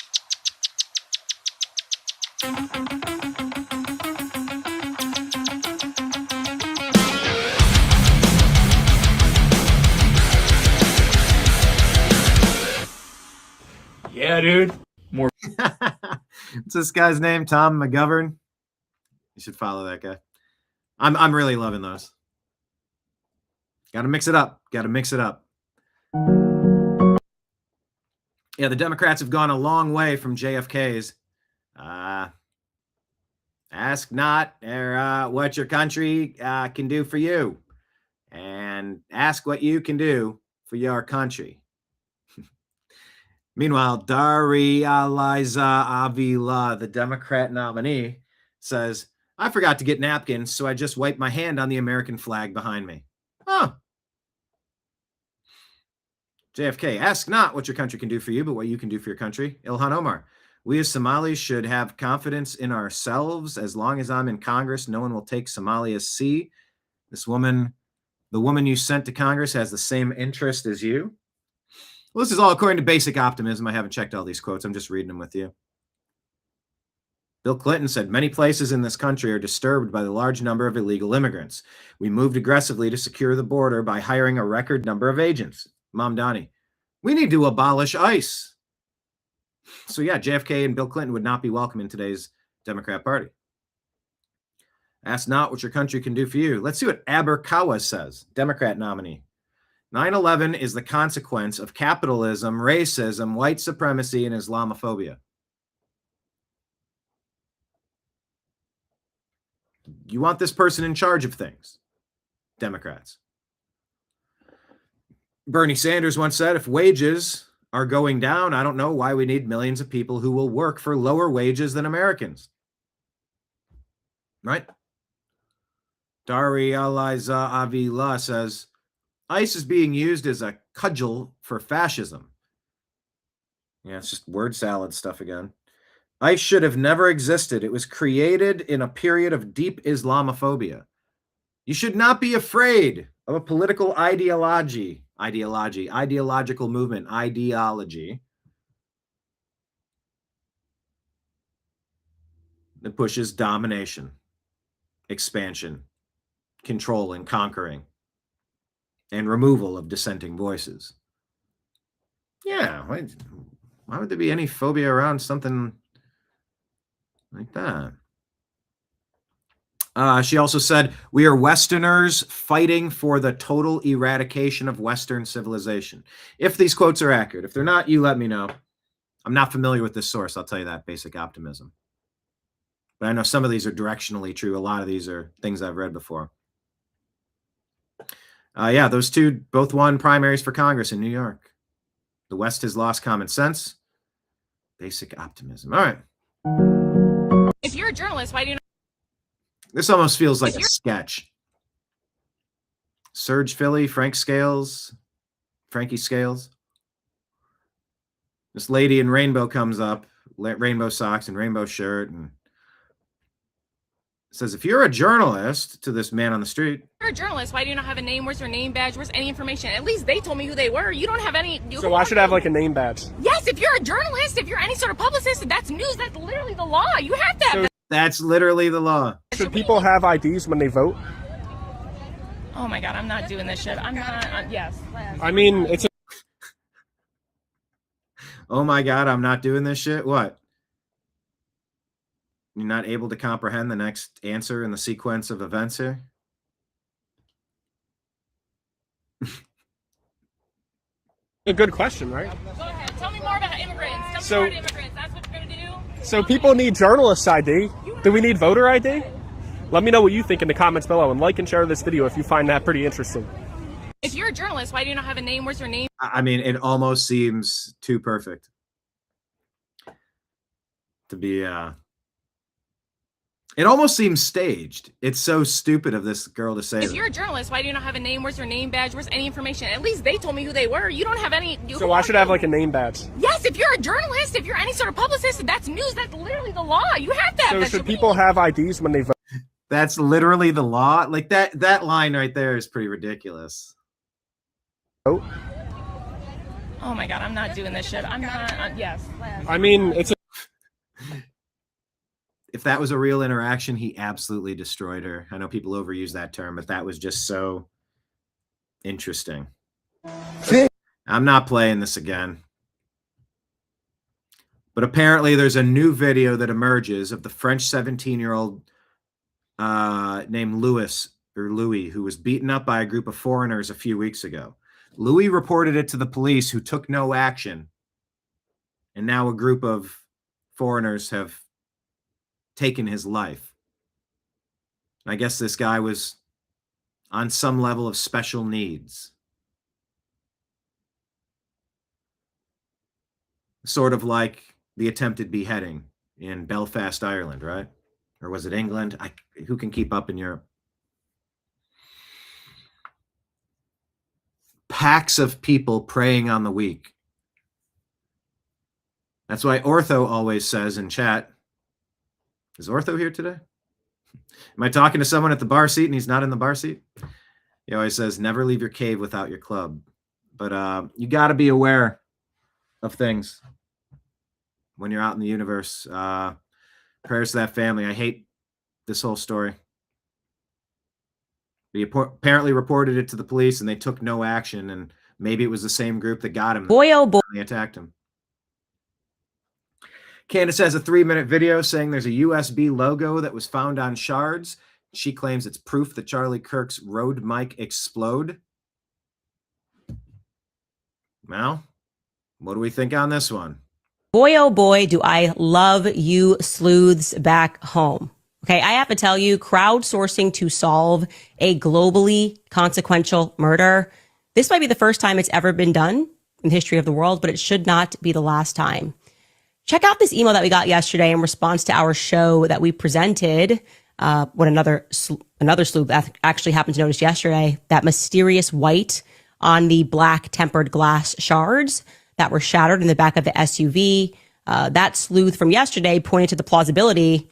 Yeah, dude. More. What's this guy's name? Tom McGovern. You should follow that guy. I'm really loving those. Got to mix it up. Got to mix it up. Yeah, the Democrats have gone a long way from JFK's ask not or what your country can do for you, and ask what you can do for your country. Meanwhile, Daria Liza Avila, the Democrat nominee, says, I forgot to get napkins, so I just wiped my hand on the American flag behind me. Oh. JFK, ask not what your country can do for you, but what you can do for your country. Ilhan Omar, we as Somalis should have confidence in ourselves. As long as I'm in Congress, no one will take Somalia's seat. This woman, the woman you sent to Congress, has the same interest as you. Well, this is all according to Basic Optimism. I haven't checked all these quotes. I'm just reading them with you. Bill Clinton said, many places in this country are disturbed by the large number of illegal immigrants. We moved aggressively to secure the border by hiring a record number of agents. Mamdani, we need to abolish ICE. So yeah, JFK and Bill Clinton would not be welcome in today's Democrat Party. Ask not what your country can do for you. Let's see what Aberkawa says, Democrat nominee. 9/11 is the consequence of capitalism, racism, white supremacy, and Islamophobia. You want this person in charge of things, Democrats. Bernie Sanders once said, if wages are going down, I don't know why we need millions of people who will work for lower wages than Americans. Right? Daria Liza Avila says, ICE is being used as a cudgel for fascism. Yeah, it's just word salad stuff again. ICE should have never existed. It was created in a period of deep Islamophobia. You should not be afraid of a political ideological movement, ideology that pushes domination, expansion, control and conquering, and removal of dissenting voices. Yeah, why would there be any phobia around something like that? She also said, we are Westerners fighting for the total eradication of Western civilization. If these quotes are accurate, if they're not, you let me know. I'm not familiar with this source. I'll tell you that, Basic Optimism. But I know some of these are directionally true. A lot of these are things I've read before. Yeah, those two both won primaries for Congress in New York. The West has lost common sense. Basic Optimism. All right. If you're a journalist, why do you not? This almost feels like a sketch. Serge Philly, Frankie Scales. This lady in rainbow comes up, rainbow socks and rainbow shirt, and says, if you're a journalist, to this man on the street. If you're a journalist, why do you not have a name? Where's your name badge? Where's any information? At least they told me who they were. You don't have any. So I should have like a name badge. Yes, if you're a journalist, if you're any sort of publicist, that's news. That's literally the law. You have to have. That's literally the law. Should people have IDs when they vote? Oh my God, I'm not doing this shit. I'm not. Yes. I mean, it's. Oh my God, I'm not doing this shit. What? You're not able to comprehend the next answer in the sequence of events here? A good question, right? Go ahead. Tell me more about immigrants. Tell me more about immigrants. That's what you're going to do? So people need journalist ID. Do we need voter ID? Let me know what you think in the comments below, and like and share this video if you find that pretty interesting. If you're a journalist, why do you not have a name? Where's your name? I mean, it almost seems too perfect to be, it almost seems staged. It's so stupid of this girl to say If that. you're a journalist, why do you not have a name? Where's your name badge? Where's any information? At least they told me who they were. You don't have any. So I should have like a name badge. Yes, if you're a journalist, if you're any sort of publicist, that's news. That's literally the law. You have to have So that. should people have IDs when they vote? That's literally the law. Like that line right there is pretty ridiculous. Oh my God, I'm not doing this shit. I'm not. Yes. I mean, it's. If that was a real interaction, he absolutely destroyed her. I know people overuse that term, but that was just so interesting. I'm not playing this again. But apparently there's a new video that emerges of the French 17-year-old named Louis, who was beaten up by a group of foreigners a few weeks ago. Louis reported it to the police, who took no action. And now a group of foreigners have taken his life. I guess this guy was on some level of special needs. Sort of like the attempted beheading in Belfast, Ireland, right? Or was it England? Who can keep up in Europe? Packs of people preying on the weak. That's why Ortho always says in chat, is Ortho here today? Am I talking to someone at the bar seat and he's not in the bar seat? He always says, never leave your cave without your club. But you got to be aware of things when you're out in the universe. Prayers to that family. I hate this whole story. He apparently reported it to the police and they took no action, and maybe it was the same group that got him. Boy, oh boy. They attacked him. Candace has a 3-minute video saying there's a USB logo that was found on shards. She claims it's proof that Charlie Kirk's Rode mic explode. Well, what do we think on this one? Boy, oh boy, do I love you sleuths back home. Okay, I have to tell you, crowdsourcing to solve a globally consequential murder. This might be the first time it's ever been done in the history of the world, but it should not be the last time. Check out this email that we got yesterday in response to our show that we presented. What another sleuth actually happened to notice yesterday, that mysterious white on the black tempered glass shards that were shattered in the back of the SUV. That sleuth from yesterday pointed to the plausibility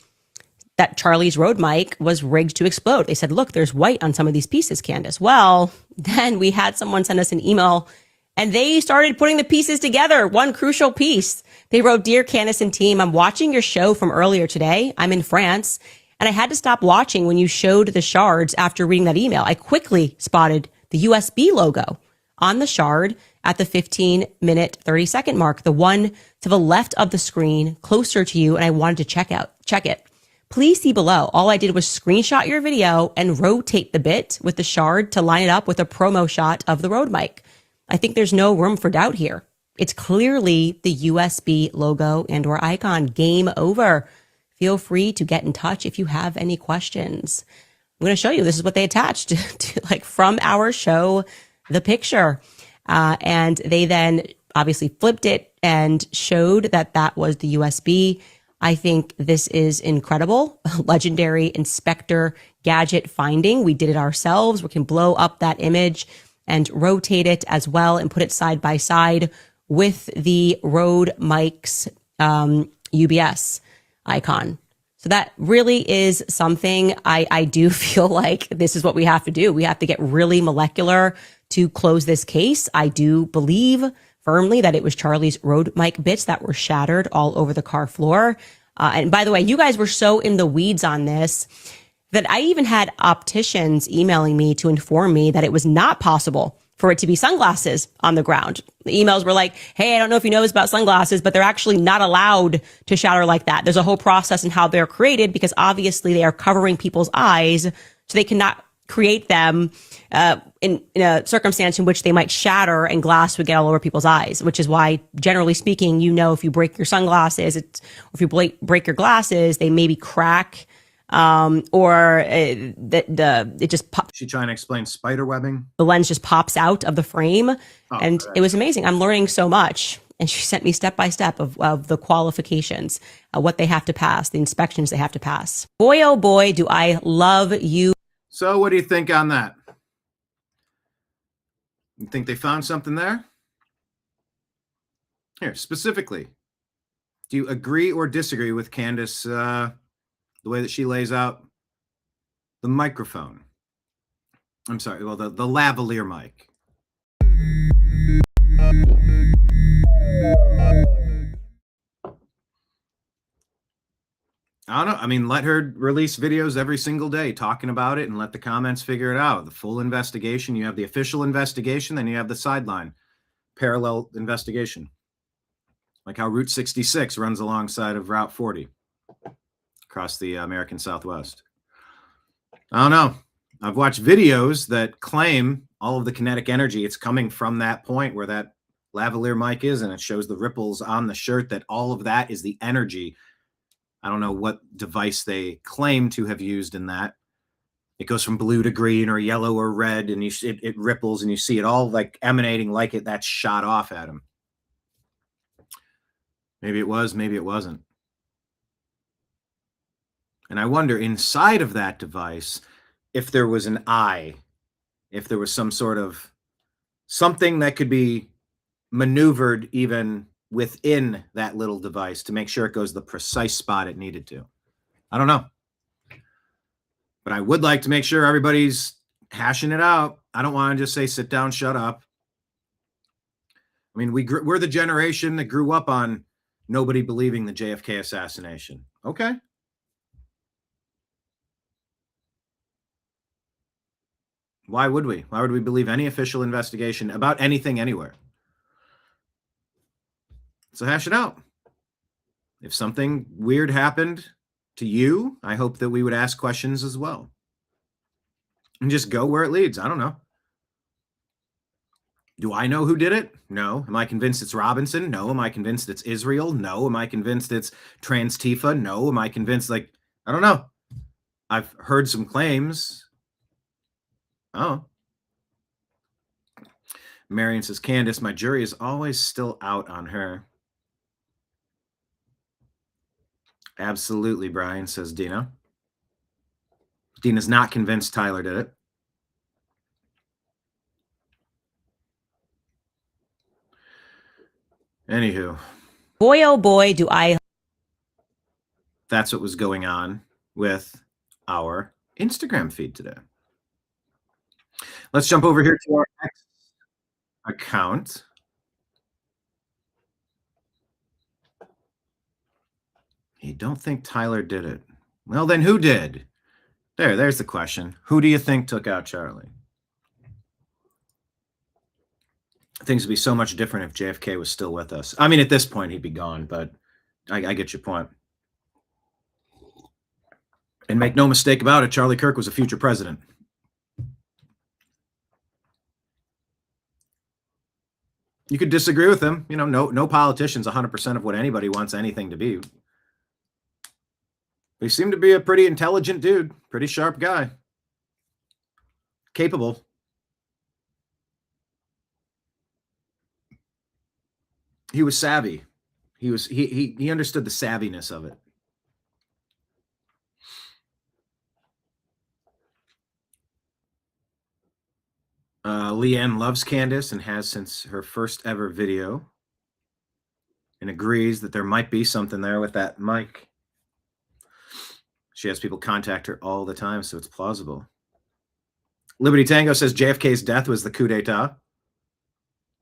that Charlie's Rode mic was rigged to explode. They said, look, there's white on some of these pieces, Candace. Well, then we had someone send us an email and they started putting the pieces together. One crucial piece. They wrote, Dear Candace and team, I'm watching your show from earlier today. I'm in France and I had to stop watching when you showed the shards after reading that email. I quickly spotted the USB logo on the shard at the 15-minute, 30-second mark, the one to the left of the screen closer to you. And I wanted to check it. Please see below. All I did was screenshot your video and rotate the bit with the shard to line it up with a promo shot of the Rode mic. I think there's no room for doubt here. It's clearly the USB logo and or icon. Game over. Feel free to get in touch if you have any questions. I'm going to show you. This is what they attached to like from our show, the picture. And they then obviously flipped it and showed that that was the USB. I think this is incredible. Legendary Inspector Gadget finding. We did it ourselves. We can blow up that image and rotate it as well and put it side by side with the Rode Mike's UBS icon. So that really is something. I do feel like this is what we have to do. We have to get really molecular to close this case. I do believe firmly that it was Charlie's Rode Mic bits that were shattered all over the car floor. And by the way, you guys were so in the weeds on this that I even had opticians emailing me to inform me that it was not possible for it to be sunglasses on the ground. The emails were like, hey, I don't know if you know this about sunglasses, but they're actually not allowed to shatter like that. There's a whole process in how they're created because obviously they are covering people's eyes, so they cannot create them in a circumstance in which they might shatter and glass would get all over people's eyes, which is why, generally speaking, you know, if you break your sunglasses, or if you break your glasses, they maybe crack, or it just pops. She trying to explain spider webbing. The lens just pops out of the frame, and it was amazing. I'm learning so much. And she sent me step by step of the qualifications, what they have to pass, the inspections they have to pass. Boy, oh boy, do I love you. So what do you think on that? You think they found something there? Here, specifically, do you agree or disagree with Candace, the way that she lays out the microphone? I'm sorry, well, the lavalier mic. I don't know. I mean, let her release videos every single day talking about it and let the comments figure it out. The full investigation. You have the official investigation, then you have the sideline parallel investigation. Like how Route 66 runs alongside of Route 40 across the American Southwest. I don't know. I've watched videos that claim all of the kinetic energy. It's coming from that point where that lavalier mic is, and it shows the ripples on the shirt, that all of that is the energy. I don't know what device they claim to have used in that. It goes from blue to green or yellow or red, and it ripples, and you see it all like emanating like that's shot off at him. Maybe it was, maybe it wasn't. And I wonder inside of that device if there was an eye, if there was some sort of something that could be maneuvered even within that little device to make sure it goes the precise spot it needed to. I don't know. But I would like to make sure everybody's hashing it out. I don't want to just say, sit down, shut up. I mean, we're the generation that grew up on nobody believing the JFK assassination. Okay. Why would we? Why would we believe any official investigation about anything anywhere? So hash it out. If something weird happened to you, I hope that we would ask questions as well. And just go where it leads. I don't know. Do I know who did it? No. Am I convinced it's Robinson? No. Am I convinced it's Israel? No. Am I convinced it's Transtifa? No. Am I convinced, I don't know. I've heard some claims. Oh. Marion says, Candace, my jury is always still out on her. Absolutely, Brian, says Dina. Dina's not convinced Tyler did it. Anywho. Boy, oh boy, do I. That's what was going on with our Instagram feed today. Let's jump over here to our X account. You don't think Tyler did it? Well, then who did? There's the question. Who do you think took out Charlie? Things would be so much different if JFK was still with us. I mean, at this point, he'd be gone, but I get your point. And make no mistake about it, Charlie Kirk was a future president. You could disagree with him. You know, no politician's 100% of what anybody wants anything to be. But he seemed to be a pretty intelligent dude, pretty sharp guy, capable. He was savvy. He understood the savviness of it. Leanne loves Candace and has since her first ever video, and agrees that there might be something there with that mic. She has people contact her all the time, so it's plausible. Liberty Tango says JFK's death was the coup d'etat.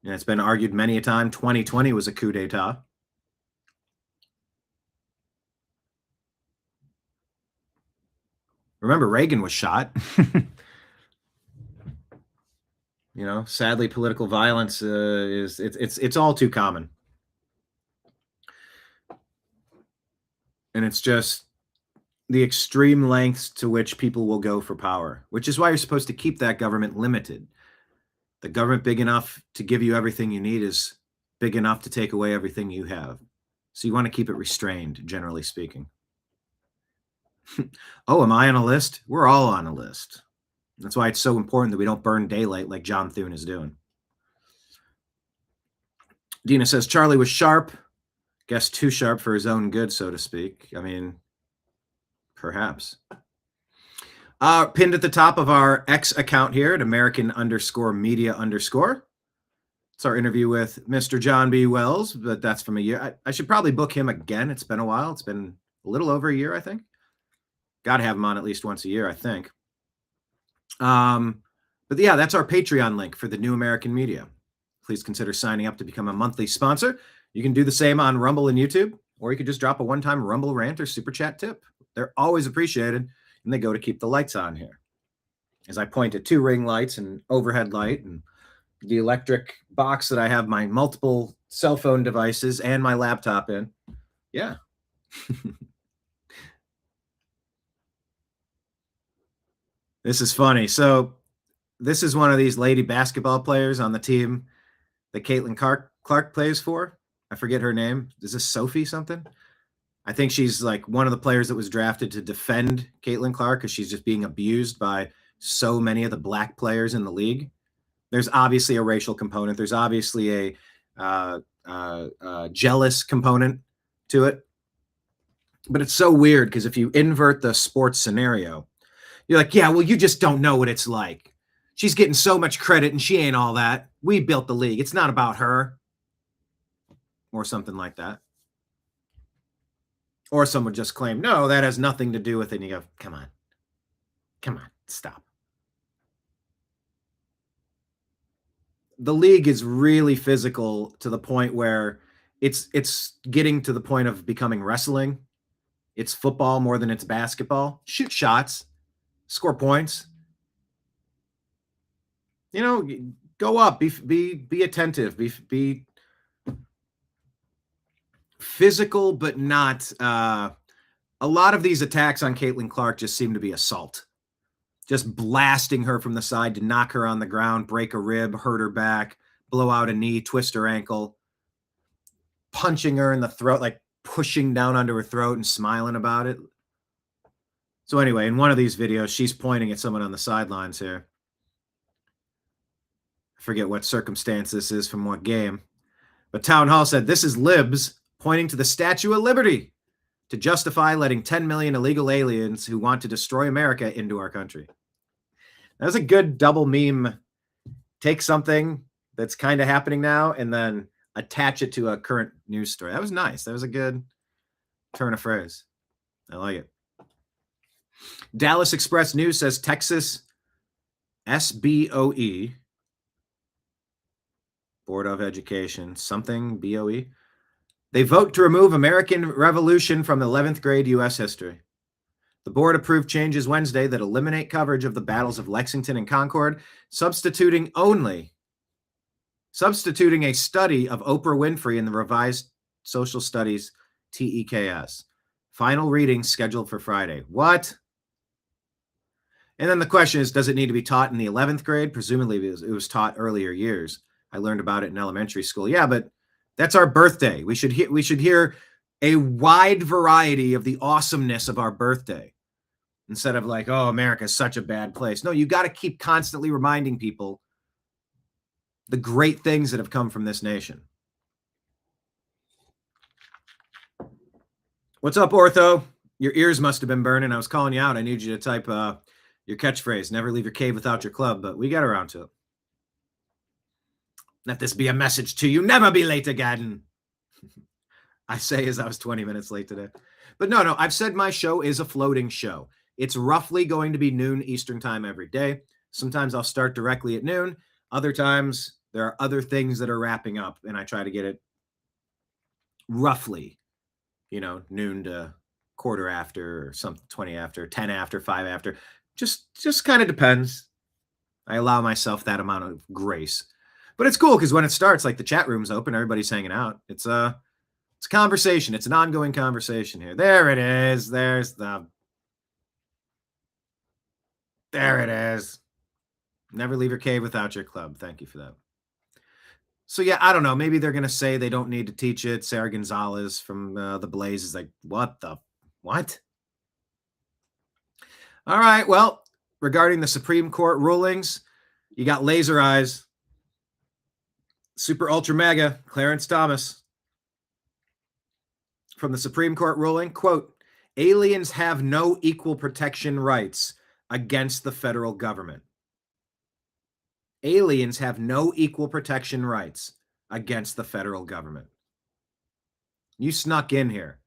And it's been argued many a time 2020 was a coup d'etat. Remember, Reagan was shot. You know, sadly, political violence it's all too common, and it's just the extreme lengths to which people will go for power, which is why you're supposed to keep that government limited. The government big enough to give you everything you need is big enough to take away everything you have. So you want to keep it restrained, generally speaking. Oh, am I on a list? We're all on a list. That's why it's so important that we don't burn daylight like John Thune is doing. Dina says Charlie was sharp. Guess too sharp for his own good, so to speak. I mean, perhaps. Pinned at the top of our X account here at American_media_. It's our interview with Mr. John B. Wells, but that's from a year. I should probably book him again. It's been a while. It's been a little over a year, I think. Got to have him on at least once a year, I think. But yeah, that's our Patreon link for the New American Media. Please consider signing up to become a monthly sponsor. You can do the same on Rumble and YouTube, or you could just drop a one-time Rumble rant or super chat tip. They're always appreciated, and they go to keep the lights on here. As I point at 2 ring lights and overhead light and the electric box that I have my multiple cell phone devices and my laptop in. Yeah. This is funny. So this is one of these lady basketball players on the team that Caitlin Clark plays for. I forget her name. Is this Sophie something? I think she's like one of the players that was drafted to defend Caitlin Clark because she's just being abused by so many of the black players in the league. There's obviously a racial component. There's obviously a jealous component to it. But it's so weird because if you invert the sports scenario, you're like, yeah, well, you just don't know what it's like. She's getting so much credit and she ain't all that. We built the league. It's not about her. Or something like that. Or some would just claim, no, that has nothing to do with it. And you go, come on, stop. The league is really physical to the point where it's getting to the point of becoming wrestling. It's football more than it's basketball. Shoot shots, score points. You know, go up, be attentive, be physical, but not a lot of these attacks on Caitlin Clark just seem to be assault. Just blasting her from the side to knock her on the ground, break a rib, hurt her back, blow out a knee, twist her ankle, punching her in the throat, like pushing down onto her throat and smiling about it. So anyway, in one of these videos, she's pointing at someone on the sidelines here. I forget what circumstance this is from what game. But Town Hall said, this is libs pointing to the Statue of Liberty to justify letting 10 million illegal aliens who want to destroy America into our country. That was a good double meme. Take something that's kind of happening now and then attach it to a current news story. That was nice. That was a good turn of phrase. I like it. Dallas Express News says Texas SBOE, Board of Education, something BOE. They vote to remove American Revolution from 11th grade U.S. history. The board approved changes Wednesday that eliminate coverage of the battles of Lexington and Concord, substituting a study of Oprah Winfrey in the revised social studies TEKS. Final reading scheduled for Friday. What? And then the question is, does it need to be taught in the 11th grade? Presumably it was taught earlier years. I learned about it in elementary school. Yeah, but that's our birthday. We should hear a wide variety of the awesomeness of our birthday instead of like, oh, America's such a bad place. No, you got to keep constantly reminding people the great things that have come from this nation. What's up, Ortho? Your ears must have been burning. I was calling you out. I need you to type your catchphrase, never leave your cave without your club, but we got around to it. Let this be a message to you. Never be late again. I say as I was 20 minutes late today. But no, I've said my show is a floating show. It's roughly going to be noon Eastern time every day. Sometimes I'll start directly at noon. Other times there are other things that are wrapping up, and I try to get it roughly, noon to quarter after or something, 20 after, 10 after, 5 after. Just kind of depends. I allow myself that amount of grace. But it's cool because when it starts, like the chat room's open, everybody's hanging out. It's a conversation. It's an ongoing conversation here. There it is. There it is. Never leave your cave without your club. Thank you for that. So yeah, I don't know. Maybe they're going to say they don't need to teach it. Sarah Gonzalez from The Blaze is like, what? All right. Well, regarding the Supreme Court rulings, you got laser eyes. Super ultra mega Clarence Thomas from the Supreme Court ruling, quote, aliens have no equal protection rights against the federal government. Aliens have no equal protection rights against the federal government. You snuck in here.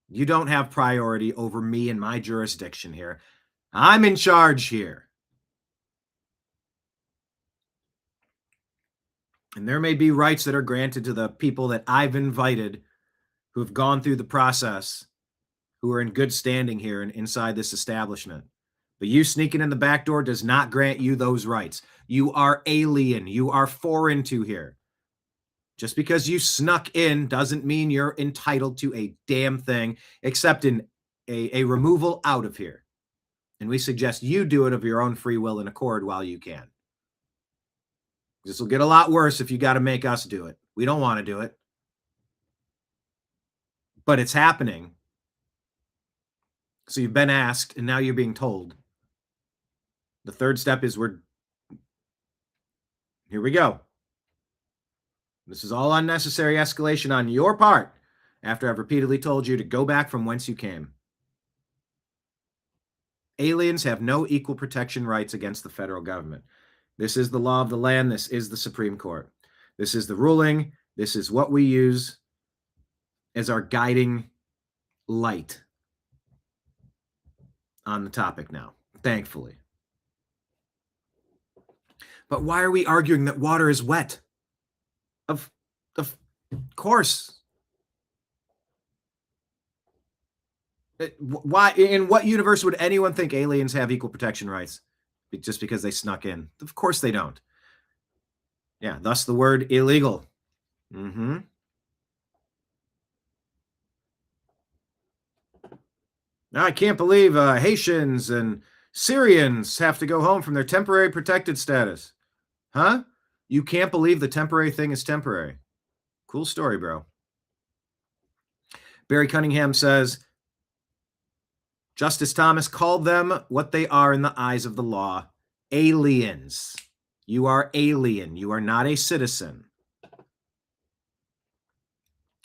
You don't have priority over me and my jurisdiction here. I'm in charge here. And there may be rights that are granted to the people that I've invited who have gone through the process, who are in good standing here and inside this establishment. But you sneaking in the back door does not grant you those rights. You are alien. You are foreign to here. Just because you snuck in doesn't mean you're entitled to a damn thing except in a removal out of here. And we suggest you do it of your own free will and accord while you can. This will get a lot worse if you got to make us do it. We don't want to do it. But it's happening. So you've been asked, and now you're being told. The third step is here we go. This is all unnecessary escalation on your part after I've repeatedly told you to go back from whence you came. Aliens have no equal protection rights against the federal government. This is the law of the land. This is the Supreme Court. This is the ruling. This is what we use as our guiding light on the topic now, thankfully. But why are we arguing that water is wet? Of course. Why? In what universe would anyone think aliens have equal protection rights? Just because they snuck in? Of course they don't. Yeah, thus the word illegal. Now, I can't believe Haitians and Syrians have to go home from their temporary protected status. Huh? You can't believe the temporary thing is temporary. Cool story, bro. Barry Cunningham says, Justice Thomas called them what they are in the eyes of the law, aliens. You are alien. You are not a citizen.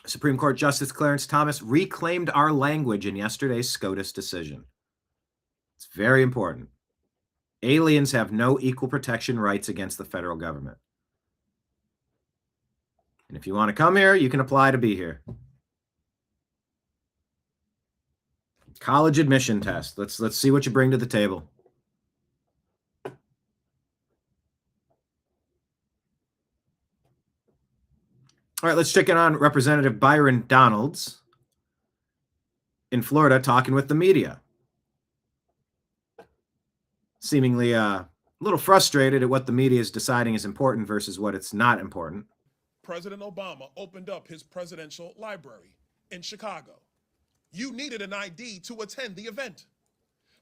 Supreme Court Justice Clarence Thomas reclaimed our language in yesterday's SCOTUS decision. It's very important. Aliens have no equal protection rights against the federal government. And if you want to come here, you can apply to be here. College admission test. Let's see what you bring to the table. All right, let's check in on Representative Byron Donalds in Florida talking with the media. Seemingly a little frustrated at what the media is deciding is important versus what it's not important. President Obama opened up his presidential library in Chicago. You needed an ID to attend the event.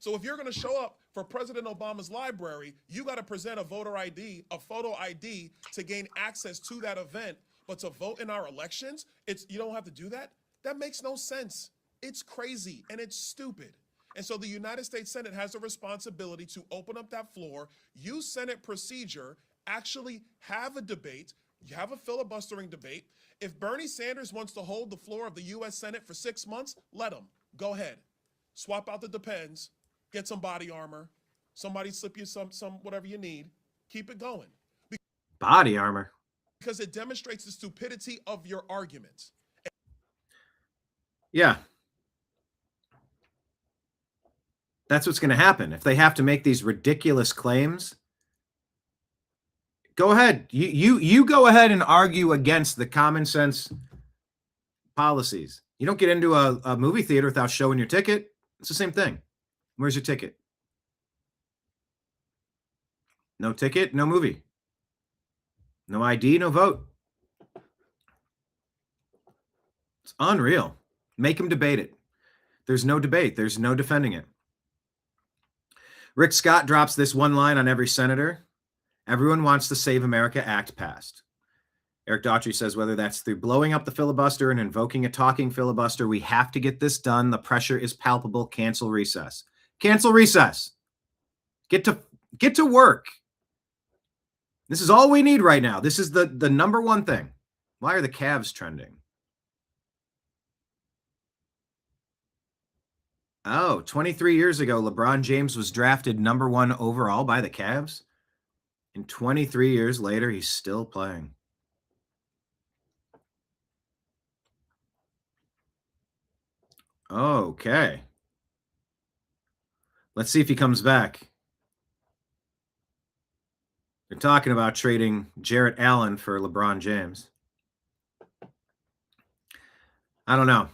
So if you're going to show up for President Obama's library, you got to present a voter ID, a photo ID to gain access to that event. But to vote in our elections, you don't have to do that? That makes no sense. It's crazy and it's stupid. And so the United States Senate has a responsibility to open up that floor, use Senate procedure, actually have a debate, have a filibustering debate. If Bernie Sanders wants to hold the floor of the U.S. Senate for 6 months, let him. Go ahead. Swap out the Depends, get some body armor, somebody slip you some whatever you need. Keep it going. Body armor. Because it demonstrates the stupidity of your arguments. Yeah. That's what's going to happen. If they have to make these ridiculous claims, go ahead. You go ahead and argue against the common sense policies. You don't get into a movie theater without showing your ticket. It's the same thing. Where's your ticket? No ticket, no movie. No ID, no vote. It's unreal. Make them debate it. There's no debate. There's no defending it. Rick Scott drops this one line on every senator. Everyone wants the Save America Act passed. Eric Daughtry says whether that's through blowing up the filibuster and invoking a talking filibuster, we have to get this done. The pressure is palpable. Cancel recess. Cancel recess. Get to work. This is all we need right now. This is the number one thing. Why are the Cavs trending? Oh, 23 years ago, LeBron James was drafted #1 overall by the Cavs. And 23 years later, he's still playing. Okay. Let's see if he comes back. They're talking about trading Jarrett Allen for LeBron James. I don't know.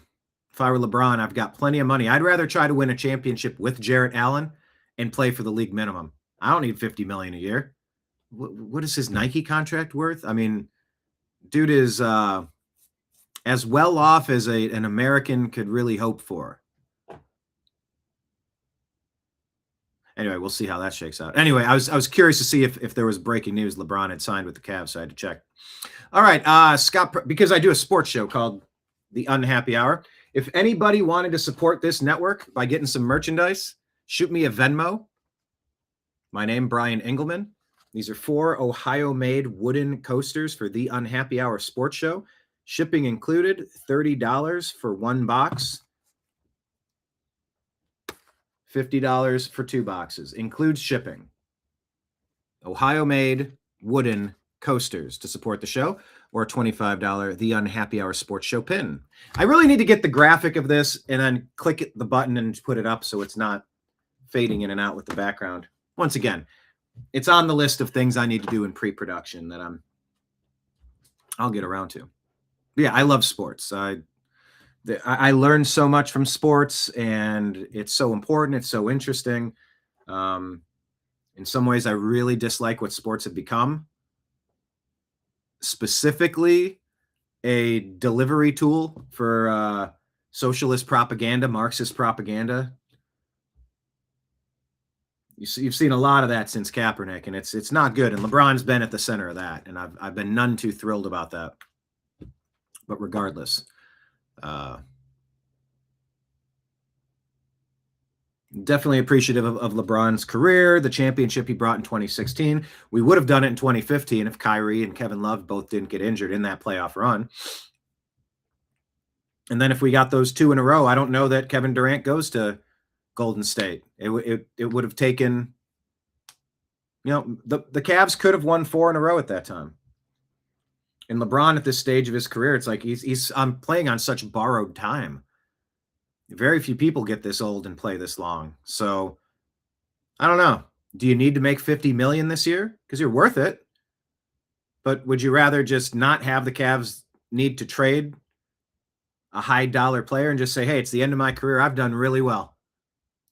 If I were LeBron, I've got plenty of money. I'd rather try to win a championship with Jarrett Allen and play for the league minimum. I don't need $50 million a year. What is his Nike contract worth? I mean, dude is as well off as an American could really hope for. Anyway, we'll see how that shakes out. Anyway, I was curious to see if there was breaking news. LeBron had signed with the Cavs, so I had to check. All right, Scott, because I do a sports show called The Unhappy Hour. If anybody wanted to support this network by getting some merchandise, shoot me a Venmo. My name, Brian Engelman. These are 4 Ohio-made wooden coasters for The Unhappy Hour Sports Show. Shipping included, $30 for 1 box. $50 for 2 boxes. Includes shipping. Ohio-made wooden coasters to support the show, or a $25 The Unhappy Hour Sports Show pin. I really need to get the graphic of this and then click the button and put it up so it's not fading in and out with the background. Once again, it's on the list of things I need to do in pre-production that I'll get around to. Yeah, I love sports. I learned so much from sports, and it's so important. It's so interesting. In some ways, I really dislike what sports have become. Specifically, a delivery tool for socialist propaganda, Marxist propaganda. You've seen a lot of that since Kaepernick, and it's not good. And LeBron's been at the center of that, and I've been none too thrilled about that. But regardless, definitely appreciative of LeBron's career, the championship he brought in 2016. We would have done it in 2015 if Kyrie and Kevin Love both didn't get injured in that playoff run. And then if we got those 2 in a row, I don't know that Kevin Durant goes to Golden State. It would have taken, the Cavs could have won 4 in a row at that time. And LeBron at this stage of his career, it's like he's playing on such borrowed time. Very few people get this old and play this long. So I don't know. Do you need to make $50 million this year? Because you're worth it. But would you rather just not have the Cavs need to trade a high dollar player and just say, hey, it's the end of my career. I've done really well.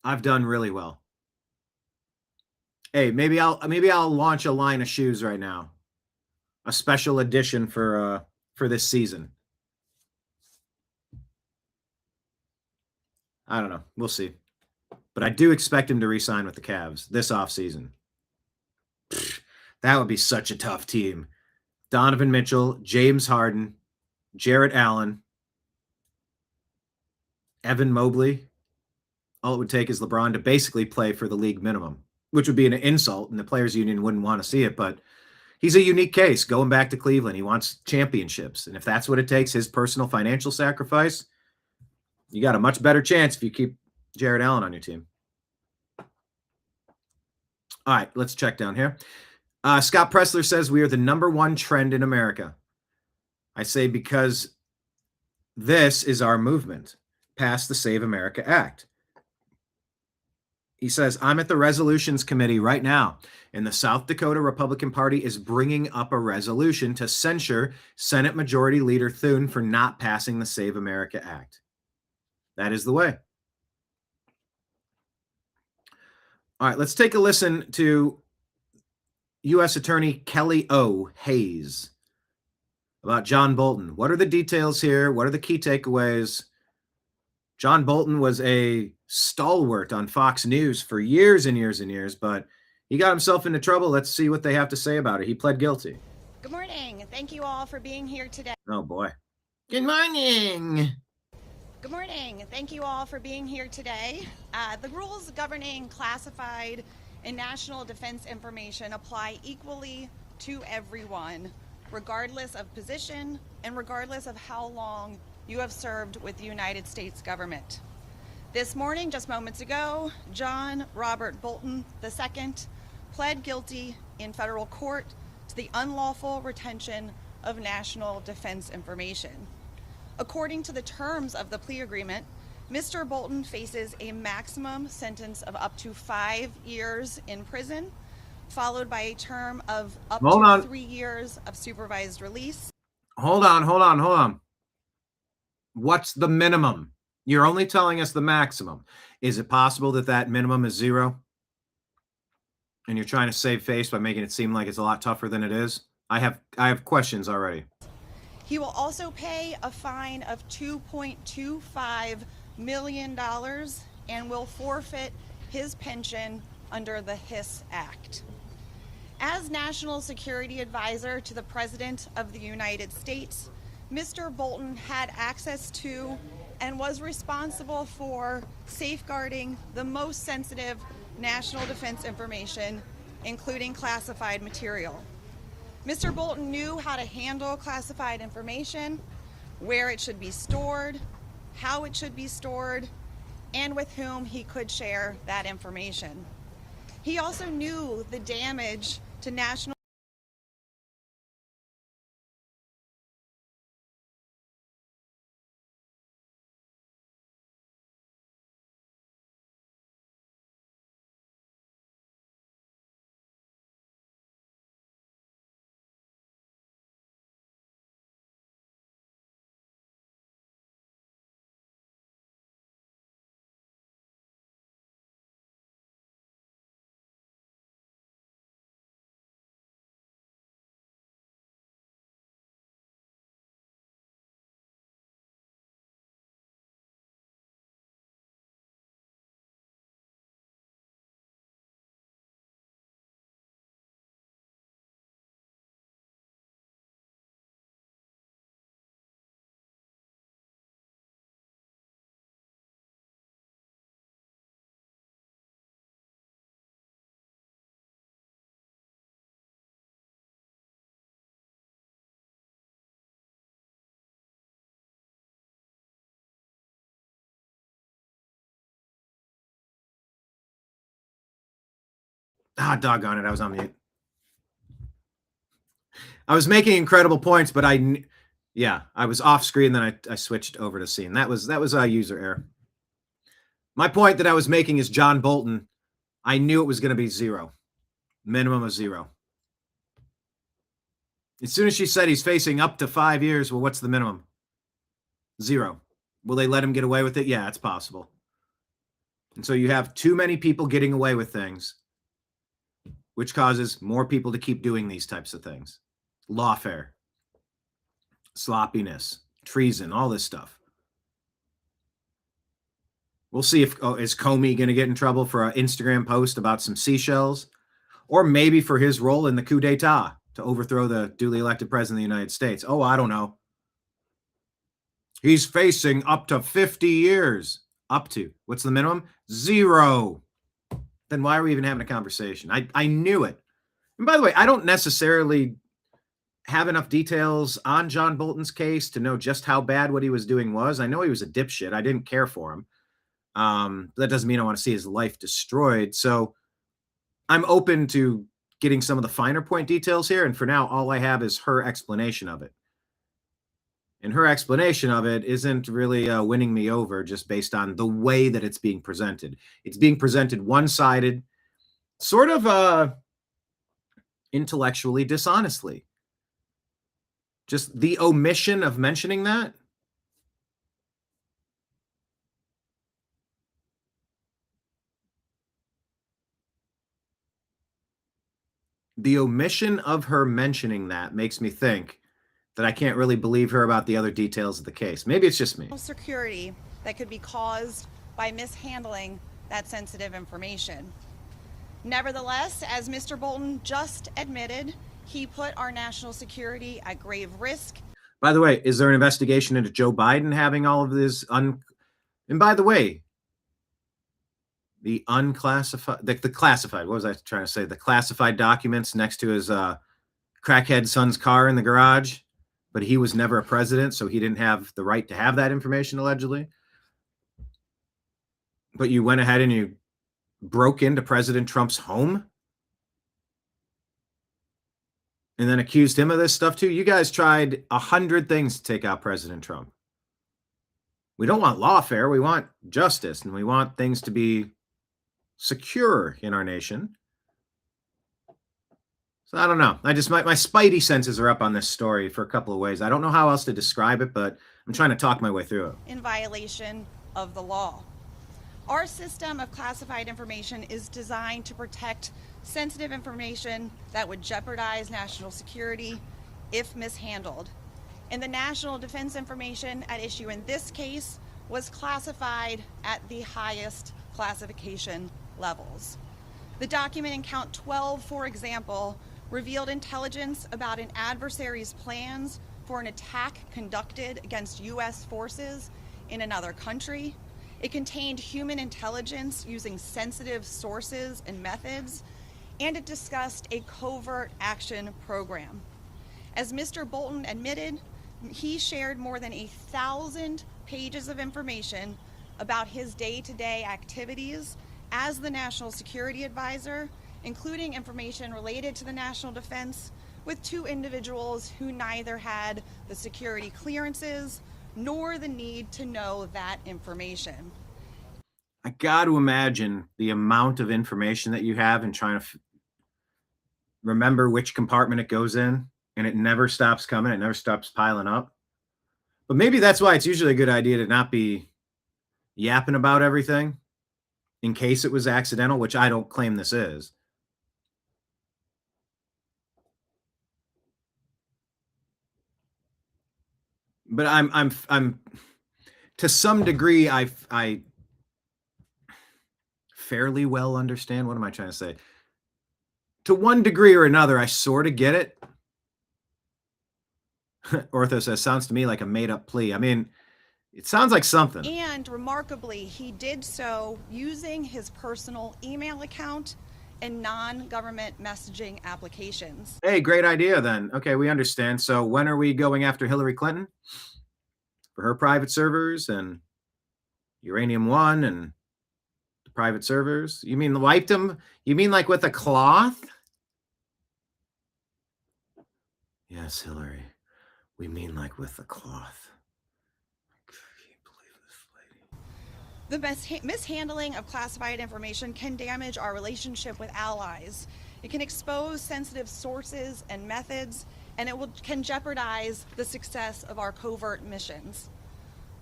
I've done really well. Hey, maybe I'll launch a line of shoes right now. A special edition for this season. I don't know. We'll see. But I do expect him to re-sign with the Cavs this offseason. That would be such a tough team. Donovan Mitchell, James Harden, Jarrett Allen, Evan Mobley. All it would take is LeBron to basically play for the league minimum, which would be an insult, and the players' union wouldn't want to see it. But he's a unique case. Going back to Cleveland, he wants championships. And if that's what it takes, his personal financial sacrifice, you got a much better chance if you keep Jarrett Allen on your team. All right, let's check down here. Scott Pressler says we are the #1 trend in America. I say because this is our movement, past the Save America Act. He says, I'm at the resolutions committee right now, and the South Dakota Republican Party is bringing up a resolution to censure Senate Majority Leader Thune for not passing the Save America Act. That is the way. All right, let's take a listen to U.S. Attorney Kelly O. Hayes about John Bolton. What are the details here? What are the key takeaways? John Bolton was a stalwart on Fox News for years and years and years, but he got himself into trouble. Let's see what they have to say about it. He pled guilty. Good morning. Thank you all for being here today. Oh, boy. Good morning. Good morning. Thank you all for being here today. The rules governing classified and national defense information apply equally to everyone, regardless of position and regardless of how long you have served with the United States government. This morning, just moments ago, John Robert Bolton II pled guilty in federal court to the unlawful retention of national defense information. According to the terms of the plea agreement, Mr. Bolton faces a maximum sentence of up to 5 years in prison, followed by a term of up to 3 years of supervised release. Hold on. What's the minimum? You're only telling us the maximum. Is it possible that that minimum is 0? And you're trying to save face by making it seem like it's a lot tougher than it is? I have questions already. He will also pay a fine of $2.25 million and will forfeit his pension under the HIS Act. As National Security Advisor to the President of the United States, Mr. Bolton had access to and was responsible for safeguarding the most sensitive national defense information, including classified material. Mr. Bolton knew how to handle classified information, where it should be stored, how it should be stored, and with whom he could share that information. He also knew the damage to national Doggone it. I was on mute. I was making incredible points, but I was off screen. Then I switched over to scene. That was a user error. My point that I was making is John Bolton. I knew it was going to be 0, minimum of 0. As soon as she said he's facing up to 5 years, well, what's the minimum? 0. Will they let him get away with it? Yeah, it's possible. And so you have too many people getting away with things, which causes more people to keep doing these types of things. Lawfare, sloppiness, treason, all this stuff. We'll see if is Comey going to get in trouble for an Instagram post about some seashells, or maybe for his role in the coup d'etat to overthrow the duly elected president of the United States. Oh, I don't know. He's facing up to 50 years. Up to. What's the minimum? 0. Then why are we even having a conversation? I knew it. And by the way, I don't necessarily have enough details on John Bolton's case to know just how bad what he was doing was. I know he was a dipshit. I didn't care for him. But that doesn't mean I want to see his life destroyed. So I'm open to getting some of the finer point details here. And for now, all I have is her explanation of it. And her explanation of it isn't really winning me over just based on the way that it's being presented. It's being presented one-sided, sort of intellectually dishonestly. Just the omission of mentioning that. The omission of her mentioning that makes me think that I can't really believe her about the other details of the case. Maybe it's just me. Security that could be caused by mishandling that sensitive information. Nevertheless, as Mr. Bolton just admitted, he put our national security at grave risk. By the way, is there an investigation into Joe Biden having all of this and by the way, the unclassified, the classified, what was I trying to say? The classified documents next to his crackhead son's car in the garage, but he was never a president, so he didn't have the right to have that information, allegedly. But you went ahead and you broke into President Trump's home and then accused him of this stuff too. You guys tried 100 things to take out President Trump. We don't want lawfare. We want justice, and we want things to be secure in our nation. So I don't know. I just my spidey senses are up on this story for a couple of ways. I don't know how else to describe it, but I'm trying to talk my way through it. In violation of the law. Our system of classified information is designed to protect sensitive information that would jeopardize national security if mishandled. And the national defense information at issue in this case was classified at the highest classification levels. The document in count 12, for example, revealed intelligence about an adversary's plans for an attack conducted against U.S. forces in another country. It contained human intelligence using sensitive sources and methods, and it discussed a covert action program. As Mr. Bolton admitted, he shared more than 1,000 pages of information about his day-to-day activities as the National Security Advisor, including information related to the national defense, with 2 individuals who neither had the security clearances nor the need to know that information. I got to imagine the amount of information that you have and trying to remember which compartment it goes in, and it never stops coming. It never stops piling up. But maybe that's why it's usually a good idea to not be yapping about everything in case it was accidental, which I don't claim this is. But I'm to some degree, I fairly well understand. What am I trying to say? To one degree or another, I sort of get it. Ortho says, sounds to me like a made-up plea. I mean, it sounds like something. And remarkably, he did so using his personal email account and non-government messaging applications. Hey, great idea then. Okay, we understand. So when are we going after Hillary Clinton? For her private servers and Uranium One and the private servers? You mean wiped them? You mean like with a cloth? Yes, Hillary. We mean like with a cloth. I can't believe this lady. The mishandling of classified information can damage our relationship with allies. It can expose sensitive sources and methods, and it can jeopardize the success of our covert missions.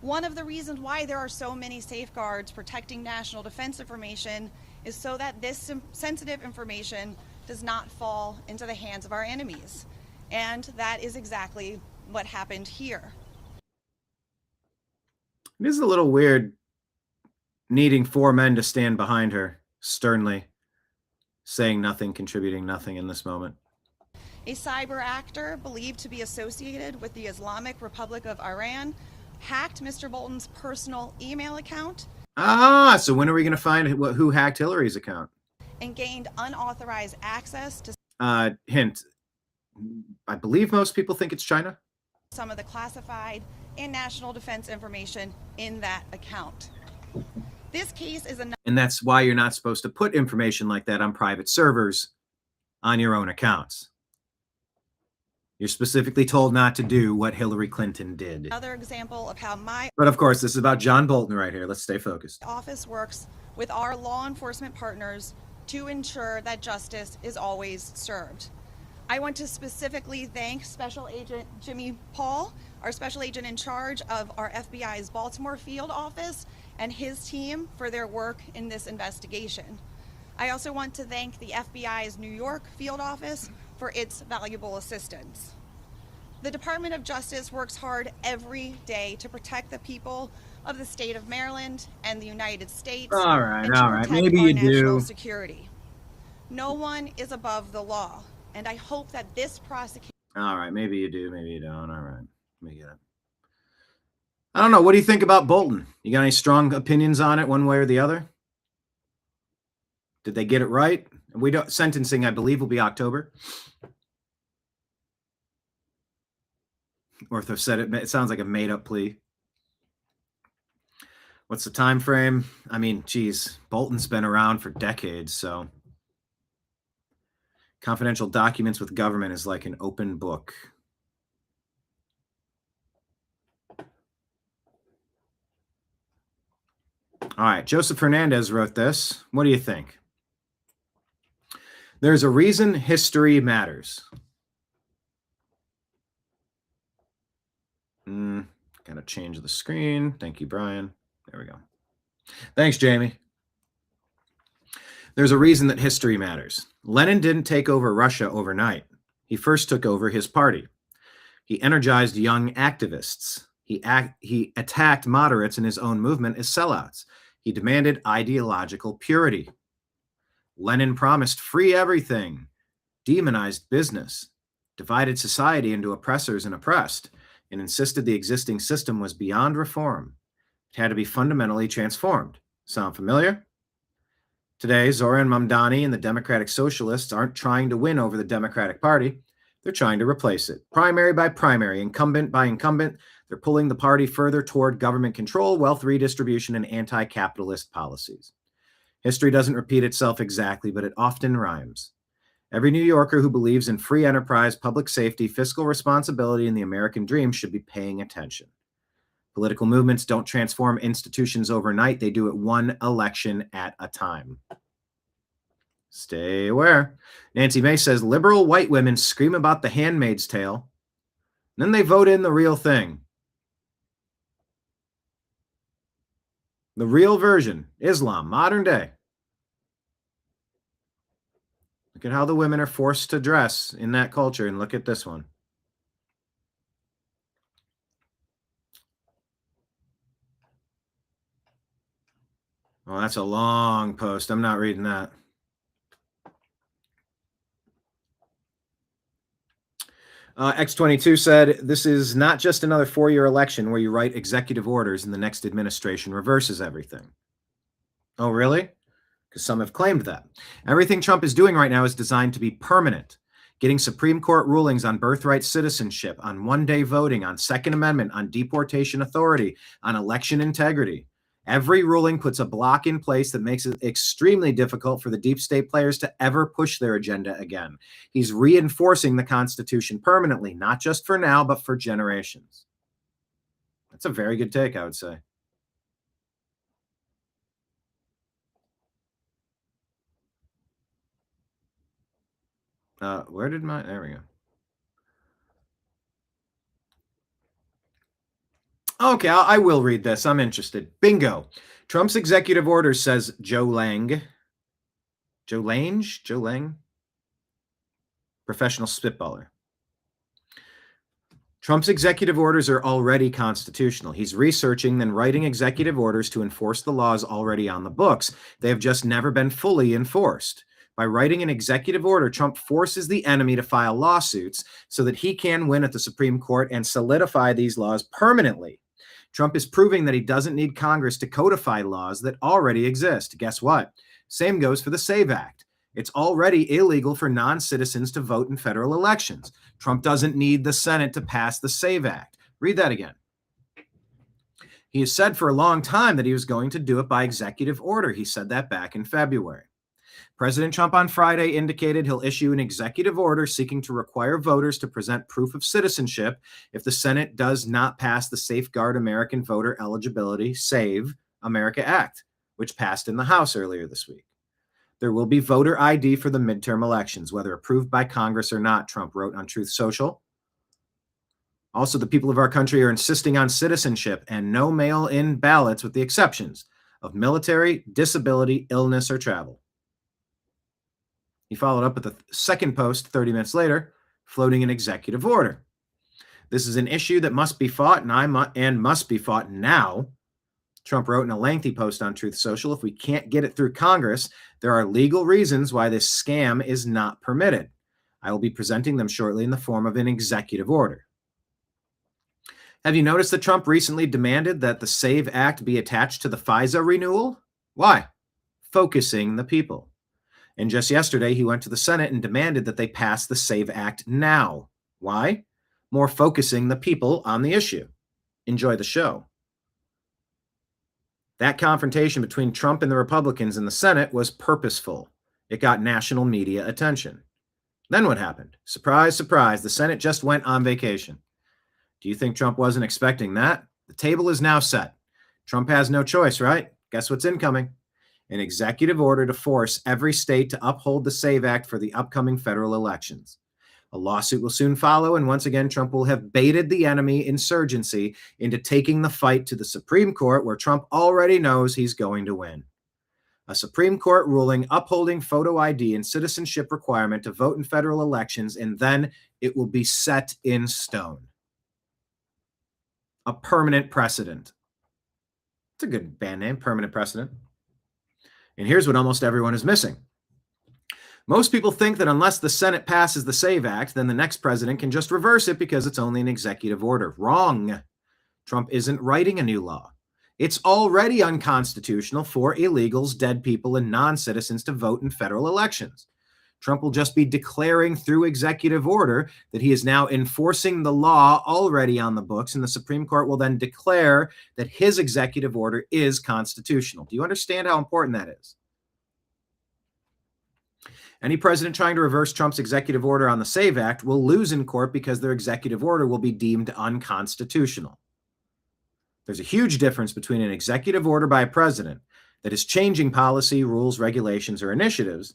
One of the reasons why there are so many safeguards protecting national defense information is so that this sensitive information does not fall into the hands of our enemies. And that is exactly what happened here. It is a little weird needing 4 men to stand behind her sternly, saying nothing, contributing nothing in this moment. A cyber actor believed to be associated with the Islamic Republic of Iran hacked Mr. Bolton's personal email account. So when are we going to find who hacked Hillary's account? And gained unauthorized access to Hint, I believe most people think it's China. some of the classified and national defense information in that account. This case is another. And that's why you're not supposed to put information like that on private servers on your own accounts. You're specifically told not to do what Hillary Clinton did. Another example of how my But of course, this is about John Bolton right here. Let's stay focused. office works with our law enforcement partners to ensure that justice is always served. I want to specifically thank Special Agent Jimmy Paul, our special agent in charge of our FBI's Baltimore field office, and his team for their work in this investigation. I also want to thank the FBI's New York field office for its valuable assistance. The Department of Justice works hard every day to protect the people of the state of Maryland and the United States. All right, and to all right. protect Maybe our you national do. security. No one is above the law, and I hope that this prosecution. All right, maybe you do, maybe you don't. All right, let me get it. I don't know. What do you think about Bolton? You got any strong opinions on it, one way or the other? Did they get it right? We don't. Sentencing, I believe, will be October. Or if they've said it, it sounds like a made-up plea. What's the time frame? I mean, geez, Bolton's been around for decades, so confidential documents with government is like an open book. All right, Joseph Hernandez wrote this. What do you think? There's a reason history matters. Gotta change the screen. Thank you, Brian. There we go. Thanks, Jamie. There's a reason that history matters. Lenin didn't take over Russia overnight. He first took over his party. He energized young activists. He attacked moderates in his own movement as sellouts. He demanded ideological purity. Lenin promised free everything, demonized business, divided society into oppressors and oppressed, and insisted the existing system was beyond reform. It had to be fundamentally transformed. Sound familiar? Today, Zoran Mamdani and the Democratic Socialists aren't trying to win over the Democratic Party. They're trying to replace it. Primary by primary, incumbent by incumbent, they're pulling the party further toward government control, wealth redistribution, and anti-capitalist policies. History doesn't repeat itself exactly, but it often rhymes. Every New Yorker who believes in free enterprise, public safety, fiscal responsibility, and the American dream should be paying attention. Political movements don't transform institutions overnight. They do it one election at a time. Stay aware. Nancy May says liberal white women scream about The Handmaid's Tale, then they vote in the real thing. The real version, Islam, modern day. Look at how the women are forced to dress in that culture, and look at this one. Oh, that's a long post. I'm not reading that. X22 said, this is not just another 4-year election where you write executive orders and the next administration reverses everything. Oh, really? Because some have claimed that. Everything Trump is doing right now is designed to be permanent. Getting Supreme Court rulings on birthright citizenship, on one-day voting, on Second Amendment, on deportation authority, on election integrity. Every ruling puts a block in place that makes it extremely difficult for the deep state players to ever push their agenda again. He's reinforcing the Constitution permanently, not just for now, but for generations. That's a very good take, I would say. Where did my... There we go. Okay, I will read this. I'm interested. Bingo. Trump's executive order, says Joe Lang. Joe Lang? Professional spitballer. Trump's executive orders are already constitutional. He's researching, then writing executive orders to enforce the laws already on the books. They have just never been fully enforced. By writing an executive order, Trump forces the enemy to file lawsuits so that he can win at the Supreme Court and solidify these laws permanently. Trump is proving that he doesn't need Congress to codify laws that already exist. Guess what? Same goes for the SAVE Act. It's already illegal for non-citizens to vote in federal elections. Trump doesn't need the Senate to pass the SAVE Act. Read that again. He has said for a long time that he was going to do it by executive order. He said that back in February. President Trump on Friday indicated he'll issue an executive order seeking to require voters to present proof of citizenship if the Senate does not pass the Safeguard American Voter Eligibility SAVE America Act, which passed in the House earlier this week. There will be voter ID for the midterm elections, whether approved by Congress or not, Trump wrote on Truth Social. Also, the people of our country are insisting on citizenship and no mail-in ballots with the exceptions of military, disability, illness, or travel. He followed up with a second post 30 minutes later, floating an executive order. This is an issue that must be fought and must be fought now. Trump wrote in a lengthy post on Truth Social, if we can't get it through Congress, there are legal reasons why this scam is not permitted. I will be presenting them shortly in the form of an executive order. Have you noticed that Trump recently demanded that the SAVE Act be attached to the FISA renewal? Why? Focusing the people. And just yesterday, he went to the Senate and demanded that they pass the SAVE Act now. Why? More focusing the people on the issue. Enjoy the show. That confrontation between Trump and the Republicans in the Senate was purposeful. It got national media attention. Then what happened? Surprise, surprise, the Senate just went on vacation. Do you think Trump wasn't expecting that? The table is now set. Trump has no choice, right? Guess what's incoming? An executive order to force every state to uphold the SAVE Act for the upcoming federal elections. A lawsuit will soon follow, and once again, Trump will have baited the enemy insurgency into taking the fight to the Supreme Court, where Trump already knows he's going to win. A Supreme Court ruling upholding photo ID and citizenship requirement to vote in federal elections, and then it will be set in stone. A permanent precedent. It's a good band name, permanent precedent. And here's what almost everyone is missing. Most people think that unless the Senate passes the SAVE Act, then the next president can just reverse it because it's only an executive order. Wrong. Trump isn't writing a new law. It's already unconstitutional for illegals, dead people, and non-citizens to vote in federal elections. Trump will just be declaring through executive order that he is now enforcing the law already on the books, and the Supreme Court will then declare that his executive order is constitutional. Do you understand how important that is? Any president trying to reverse Trump's executive order on the SAVE Act will lose in court because their executive order will be deemed unconstitutional. There's a huge difference between an executive order by a president that is changing policy, rules, regulations, or initiatives,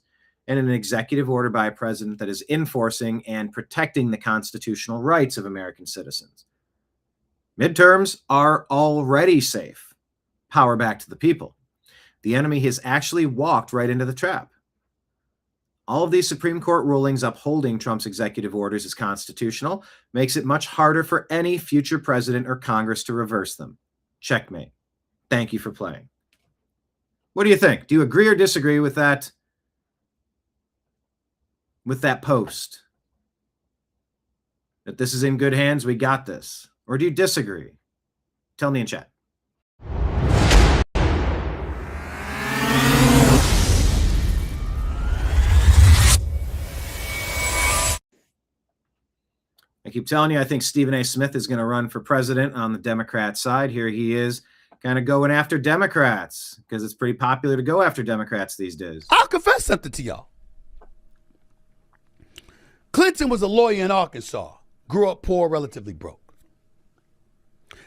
and an executive order by a president that is enforcing and protecting the constitutional rights of American citizens. Midterms are already safe. Power back to the people. The enemy has actually walked right into the trap. All of these Supreme Court rulings upholding Trump's executive orders as constitutional makes it much harder for any future president or Congress to reverse them. Checkmate. Thank you for playing. What do you think? Do you agree or disagree with that post? That this is in good hands, we got this? Or do you disagree? Tell me in chat. I keep telling you, I think Stephen A. Smith is going to run for president on the Democrat side. Here he is kind of going after Democrats because it's pretty popular to go after Democrats these days. I'll confess something to y'all. Clinton was a lawyer in Arkansas, grew up poor, relatively broke.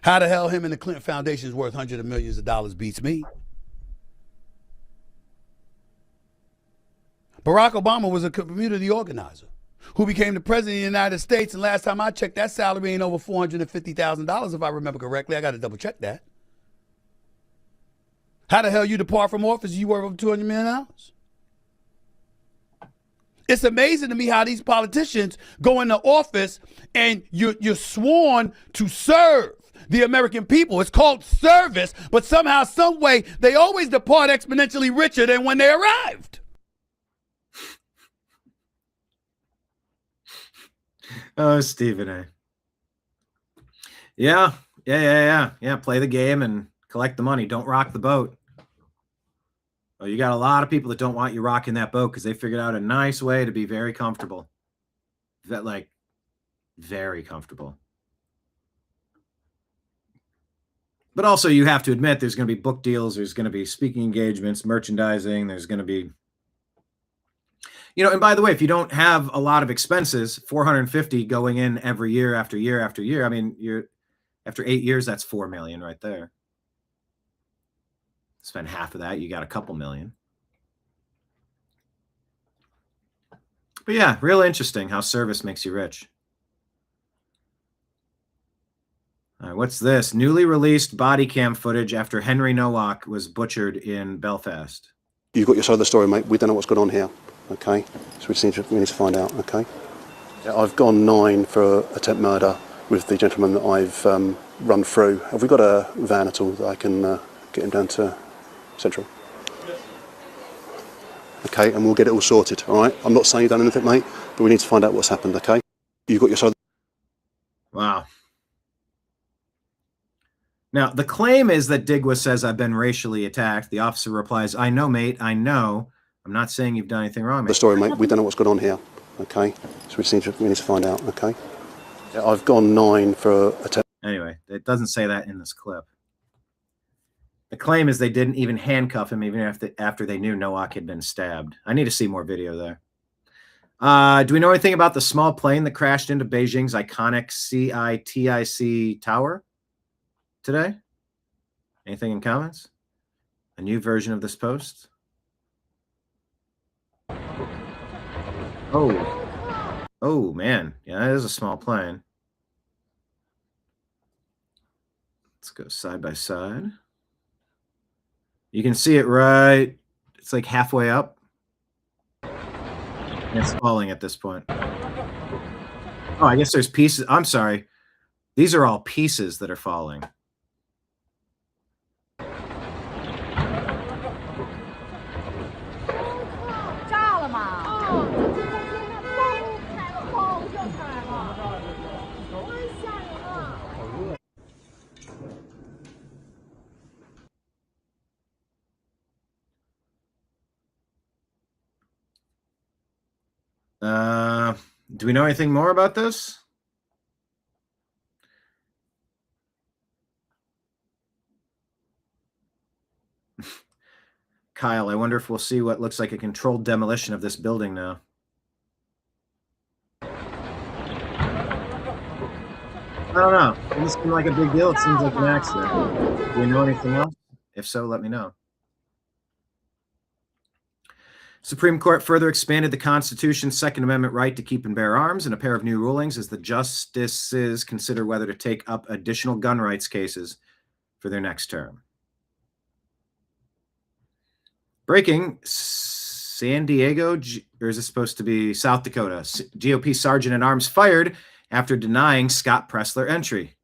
How the hell him and the Clinton Foundation is worth hundreds of millions of dollars beats me. Barack Obama was a community organizer who became the president of the United States, and last time I checked, that salary ain't over $450,000 if I remember correctly. I got to double check that. How the hell you depart from office, you worth over $200 million? It's amazing to me how these politicians go into office and you're sworn to serve the American people. It's called service, but somehow, some way, they always depart exponentially richer than when they arrived. Oh, Stephen A. Yeah. Play the game and collect the money. Don't rock the boat. Oh, you got a lot of people that don't want you rocking that boat because they figured out a nice way to be very comfortable. Very comfortable. But also, you have to admit, there's going to be book deals, there's going to be speaking engagements, merchandising, there's going to be, and by the way, if you don't have a lot of expenses, 450 going in every year after year after year, I mean, after 8 years, that's 4 million right there. Spend half of that, you got a couple million. But yeah, real interesting how service makes you rich. All right, what's this? Newly released body cam footage after Henry Nowak was butchered in Belfast. You've got your side of the story, mate. We don't know what's going on here, okay? So we need to find out, okay? Yeah, I've gone 9 for attempt murder with the gentleman that I've run through. Have we got a van at all that I can get him down to Central? Okay, and we'll get it all sorted, all right? I'm not saying you've done anything, mate, but we need to find out what's happened, okay? You've got your side. Wow. Now, the claim is that Digwa says I've been racially attacked. The officer replies, I know, mate, I know. I'm not saying you've done anything wrong, mate. The story, mate. We don't know what's going on here, okay? So we need to find out, okay? Yeah, I've gone 9 for attempt. Anyway, it doesn't say that in this clip. The claim is they didn't even handcuff him even after they knew Nowak had been stabbed. I need to see more video there. Do we know anything about the small plane that crashed into Beijing's iconic CITIC tower today? Anything in comments? A new version of this post? Oh man. Yeah, that is a small plane. Let's go side by side. You can see it right. It's like halfway up. And it's falling at this point. Oh, I guess there's pieces. I'm sorry. These are all pieces that are falling. Do we know anything more about this? Kyle, I wonder if we'll see what looks like a controlled demolition of this building now. I don't know. It doesn't seem like a big deal. It seems like an accident. Do we know anything else? If so, let me know. Supreme Court further expanded the Constitution's Second Amendment right to keep and bear arms in a pair of new rulings as the justices consider whether to take up additional gun rights cases for their next term. Breaking, San Diego, or is this supposed to be South Dakota? GOP sergeant at arms fired after denying Scott Presler entry.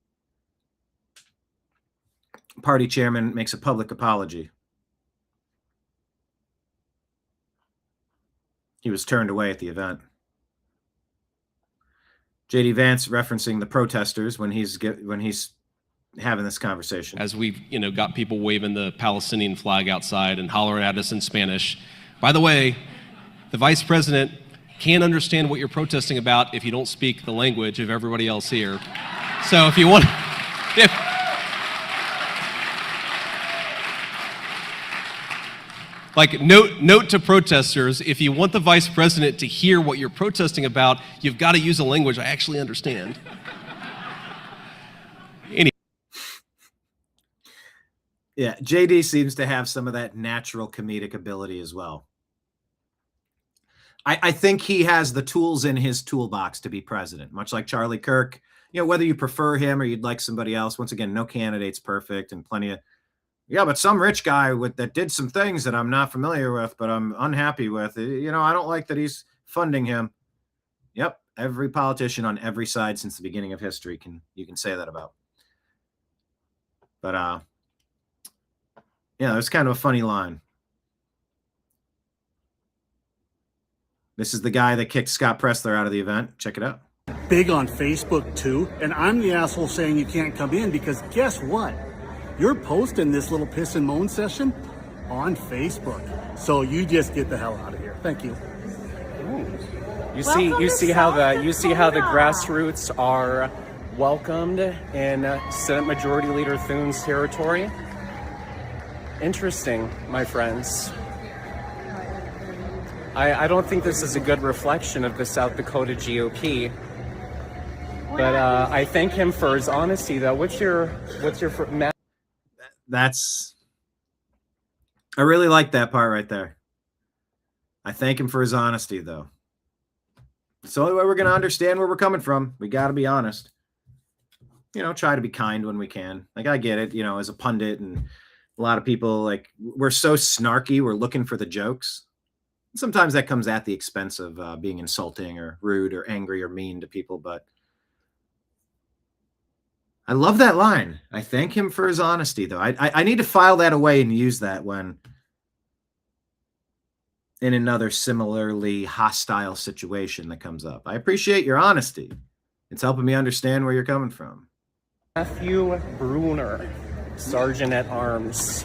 Party chairman makes a public apology. He was turned away at the event. J.D. Vance referencing the protesters when he's having this conversation. As we've got people waving the Palestinian flag outside and hollering at us in Spanish. By the way, the vice president can't understand what you're protesting about if you don't speak the language of everybody else here. So if you want, note to protesters, if you want the vice president to hear what you're protesting about, you've got to use a language I actually understand. Yeah, JD seems to have some of that natural comedic ability as well. I think he has the tools in his toolbox to be president, much like Charlie Kirk. Whether you prefer him or you'd like somebody else, once again, no candidate's perfect and plenty of, but some rich guy that did some things that I'm not familiar with, but I'm unhappy with. I don't like that he's funding him. Yep, every politician on every side since the beginning of history you can say that about. But yeah, it was kind of a funny line. This is the guy that kicked Scott Presler out of the event. Check it out. Big on Facebook too, and I'm the asshole saying you can't come in because guess what? You're posting this little piss and moan session on Facebook. So you just get the hell out of here. Thank you. You see how the grassroots are welcomed in Senate Majority Leader Thune's territory. Interesting, my friends. I don't think this is a good reflection of the South Dakota GOP. But I thank him for his honesty, though. What's your? I really like that part right there. I thank him for his honesty, though. It's the only way we're going to understand where we're coming from. We got to be honest. Try to be kind when we can. Like, I get it, as a pundit and a lot of people, like, we're so snarky. We're looking for the jokes. Sometimes that comes at the expense of being insulting or rude or angry or mean to people. But I love that line. I thank him for his honesty, though. I need to file that away and use that when in another similarly hostile situation that comes up. I appreciate your honesty. It's helping me understand where you're coming from. Matthew Bruner, Sergeant at Arms.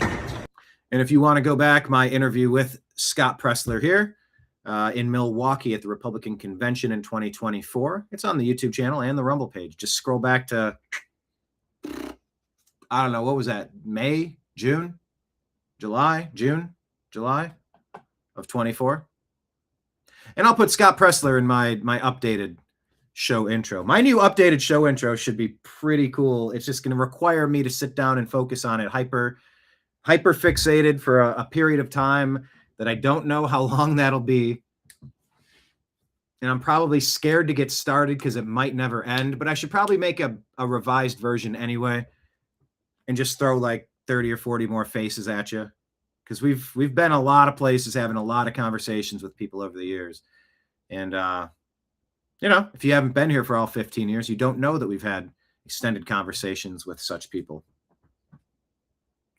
And if you want to go back, my interview with Scott Presler here in Milwaukee at the Republican Convention in 2024, it's on the YouTube channel and the Rumble page. Just scroll back to, I don't know, what was that? May, June, July of 24. And I'll put Scott Presler in my updated show intro. My new updated show intro should be pretty cool. It's just going to require me to sit down and focus on it hyper fixated for a period of time that I don't know how long that'll be. And I'm probably scared to get started because it might never end, but I should probably make a revised version anyway and just throw like 30 or 40 more faces at you. Because we've been a lot of places having a lot of conversations with people over the years. And, if you haven't been here for all 15 years, you don't know that we've had extended conversations with such people.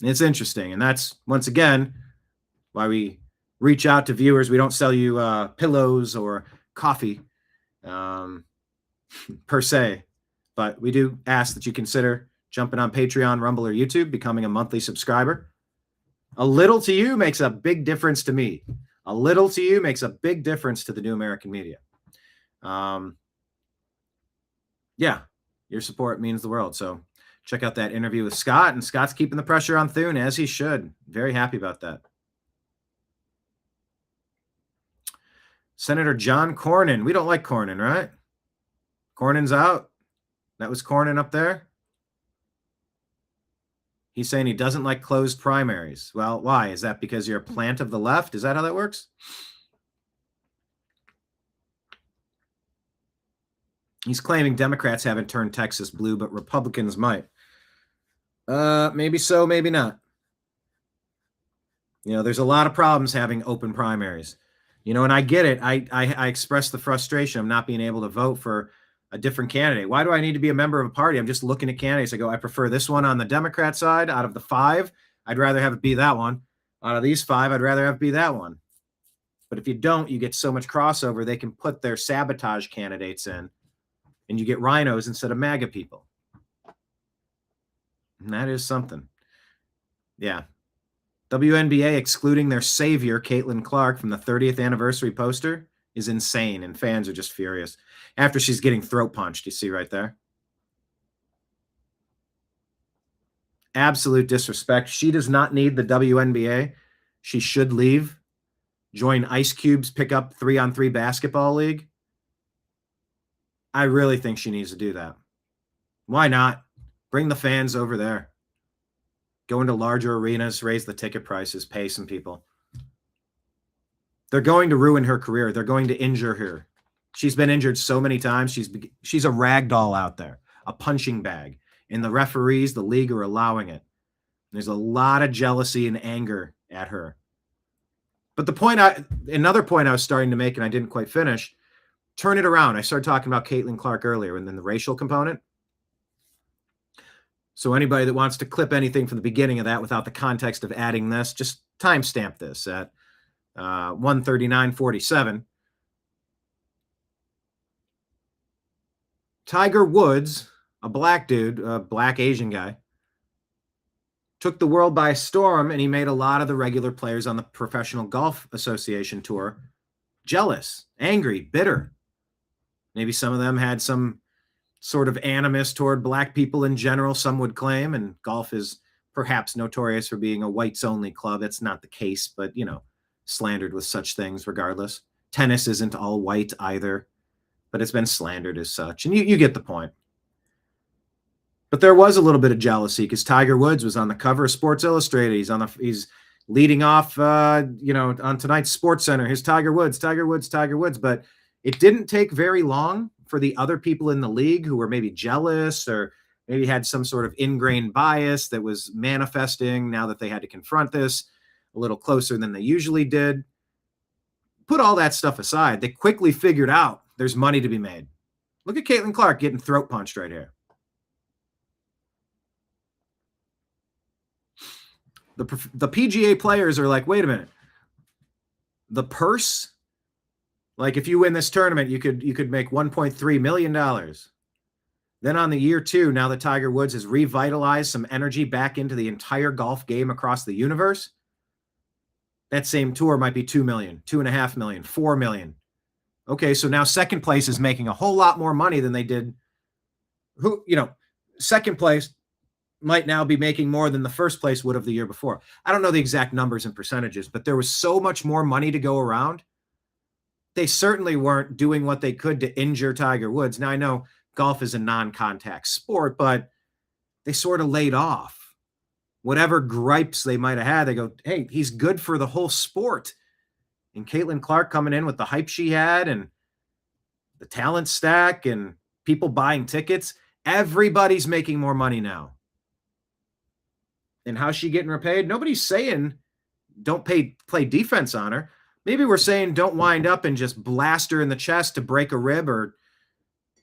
And it's interesting. And that's, once again, why we reach out to viewers. We don't sell you pillows or coffee per se, but we do ask that you consider jumping on Patreon, Rumble, or YouTube, becoming a monthly subscriber. A little to you makes a big difference to me. A little to you makes a big difference to the New American Media. Yeah, your support means the world. So check out that interview with Scott, and Scott's keeping the pressure on Thune, as he should. Very happy about that. Senator John Cornyn. We don't like Cornyn, right? Cornyn's out. That was Cornyn up there. He's saying he doesn't like closed primaries. Well, why? Is that because you're a plant of the left? Is that how that works? He's claiming Democrats haven't turned Texas blue, but Republicans might. Maybe so, maybe not. There's a lot of problems having open primaries. And I get it. I express the frustration of not being able to vote for a different candidate. Why do I need to be a member of a party? I'm just looking at candidates. I go, I prefer this one on the Democrat side. Out of the 5, I'd rather have it be that one. Out of these 5, I'd rather have it be that one. But if you don't, you get so much crossover, they can put their sabotage candidates in, and you get rhinos instead of MAGA people. And that is something. Yeah. WNBA excluding their savior, Caitlin Clark, from the 30th anniversary poster is insane, and fans are just furious. After she's getting throat punched, you see right there. Absolute disrespect. She does not need the WNBA. She should leave. Join Ice Cube's pick-up 3-on-3 basketball league. I really think she needs to do that. Why not? Bring the fans over there. Go into larger arenas, raise the ticket prices, pay some people. They're going to ruin her career. They're going to injure her. She's been injured so many times. She's a rag doll out there, a punching bag. And the referees, the league, are allowing it. There's a lot of jealousy and anger at her. But another point I was starting to make and I didn't quite finish, turn it around. I started talking about Caitlin Clark earlier and then the racial component. So anybody that wants to clip anything from the beginning of that without the context of adding this, just timestamp this at 1:39:47. Tiger Woods, a black dude, a black Asian guy, took the world by storm, and he made a lot of the regular players on the Professional Golf Association tour jealous, angry, bitter. Maybe some of them had some sort of animus toward black people in general, some would claim, and golf is perhaps notorious for being a whites-only club. That's not the case, but, slandered with such things regardless. Tennis isn't all white either, but it's been slandered as such, and you get the point. But there was a little bit of jealousy because Tiger Woods was on the cover of Sports Illustrated. He's leading off, on tonight's Sports Center. Here's Tiger Woods. But it didn't take very long for the other people in the league who were maybe jealous or maybe had some sort of ingrained bias that was manifesting now that they had to confront this a little closer than they usually did. Put all that stuff aside. They quickly figured out there's money to be made. Look at Caitlin Clark getting throat punched right here. The PGA players are like, wait a minute. The purse, like if you win this tournament, you could make $1.3 million. Then on the year 2, now that Tiger Woods has revitalized some energy back into the entire golf game across the universe, that same tour might be $2 million, $2.5 million, $4 million. Okay, so now second place is making a whole lot more money than they did. Second place might now be making more than the first place would have the year before. I don't know the exact numbers and percentages, but there was so much more money to go around. They certainly weren't doing what they could to injure Tiger Woods. Now, I know golf is a non-contact sport, but they sort of laid off whatever gripes they might have had. They go, hey, he's good for the whole sport. And Caitlin Clark coming in with the hype she had and the talent stack and people buying tickets, everybody's making more money now. And how's she getting repaid? Nobody's saying don't play defense on her. Maybe we're saying don't wind up and just blast her in the chest to break a rib or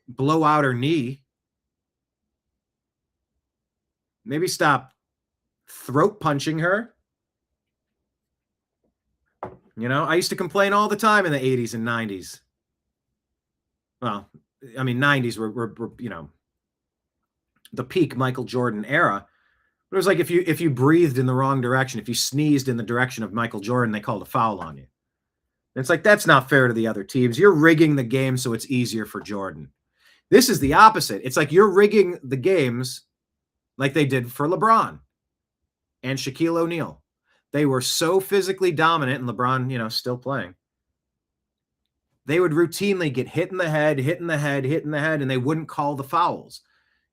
blow out her knee. Maybe stop throat punching her. I used to complain all the time in the 80s and 90s. Well, 90s were the peak Michael Jordan era. It was like if you breathed in the wrong direction, if you sneezed in the direction of Michael Jordan, they called a foul on you. And it's like, that's not fair to the other teams. You're rigging the game so it's easier for Jordan. This is the opposite. It's like you're rigging the games like they did for LeBron and Shaquille O'Neal. They were so physically dominant, and LeBron, still playing. They would routinely get hit in the head, and they wouldn't call the fouls.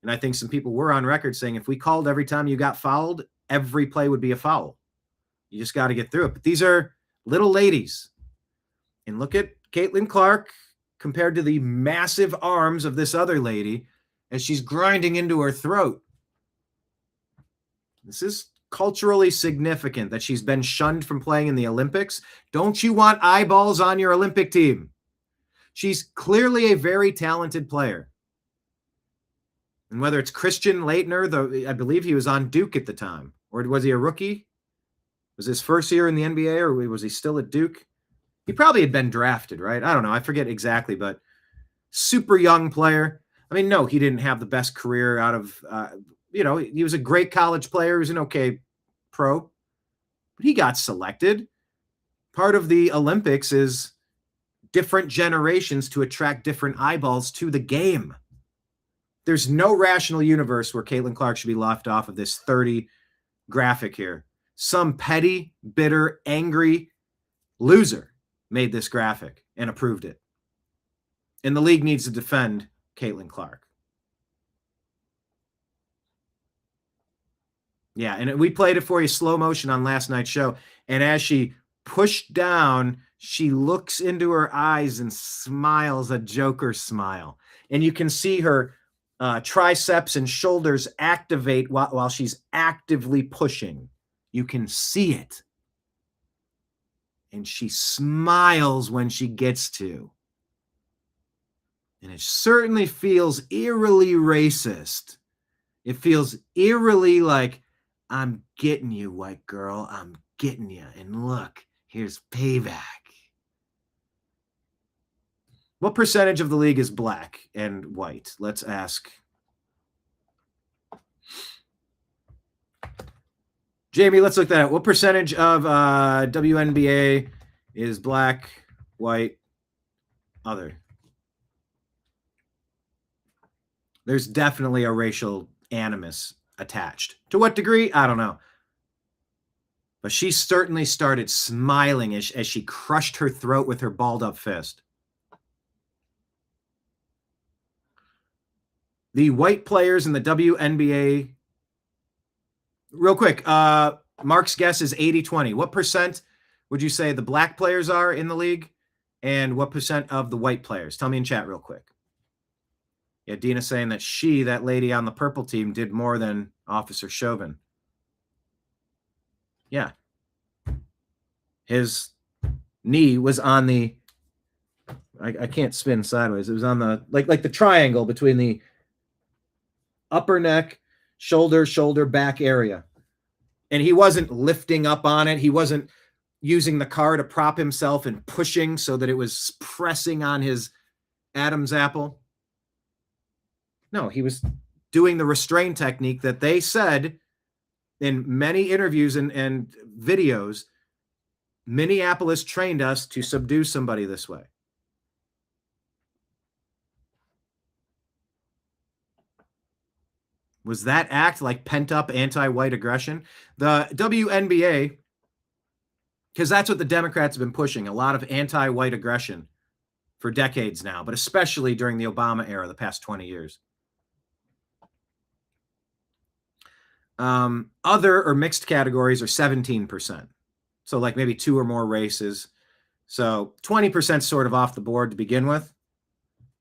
And I think some people were on record saying if we called every time you got fouled, every play would be a foul. You just got to get through it. But these are little ladies. And look at Caitlin Clark compared to the massive arms of this other lady as she's grinding into her throat. This is culturally significant that she's been shunned from playing in the Olympics. Don't you want eyeballs on your Olympic team? She's clearly a very talented player. And whether it's Christian Laettner, I believe he was on Duke at the time. Or was he a rookie? Was his first year in the NBA, or was he still at Duke? He probably had been drafted, right? I don't know. I forget exactly, but super young player. No, he didn't have the best career out of, he was a great college player. He was an okay pro. But he got selected. Part of the Olympics is different generations to attract different eyeballs to the game. There's no rational universe where Caitlin Clark should be left off of this 30 graphic here. Some petty, bitter, angry loser made this graphic and approved it. And the league needs to defend Caitlin Clark. Yeah, and we played it for you slow motion on last night's show. And as she pushed down, she looks into her eyes and smiles a Joker smile. And you can see her triceps and shoulders activate while she's actively pushing. You can see it. and she smiles when she gets to. And it certainly feels eerily racist. It feels eerily like, I'm getting you, white girl. I'm getting you. And look, here's payback. What percentage of the league is black and white? Let's ask. Jamie, let's look that up. What percentage of WNBA is black, white, other? There's definitely a racial animus attached. To what degree? I don't know. But she certainly started smiling as she crushed her throat with her balled up fist. The white players in the WNBA, real quick, Mark's guess is 80-20. What percent would you say the black players are in the league? And what percent of the white players? Tell me in chat real quick. Yeah, Dina's saying that that lady on the purple team, did more than Officer Chauvin. Yeah. His knee was on the, I can't spin sideways. It was on the, like the triangle between the upper neck, shoulder, back area. And he wasn't lifting up on it. He wasn't using the car to prop himself and pushing so that it was pressing on his Adam's apple. No, he was doing the restrain technique that they said in many interviews and videos. Minneapolis trained us to subdue somebody this way. Was that act like pent-up anti-white aggression? The WNBA, because that's what the Democrats have been pushing, a lot of anti-white aggression for decades now, but especially during the Obama era, the past 20 years. Other or mixed categories are 17%. So like maybe 2 or more races. So 20% sort of off the board to begin with.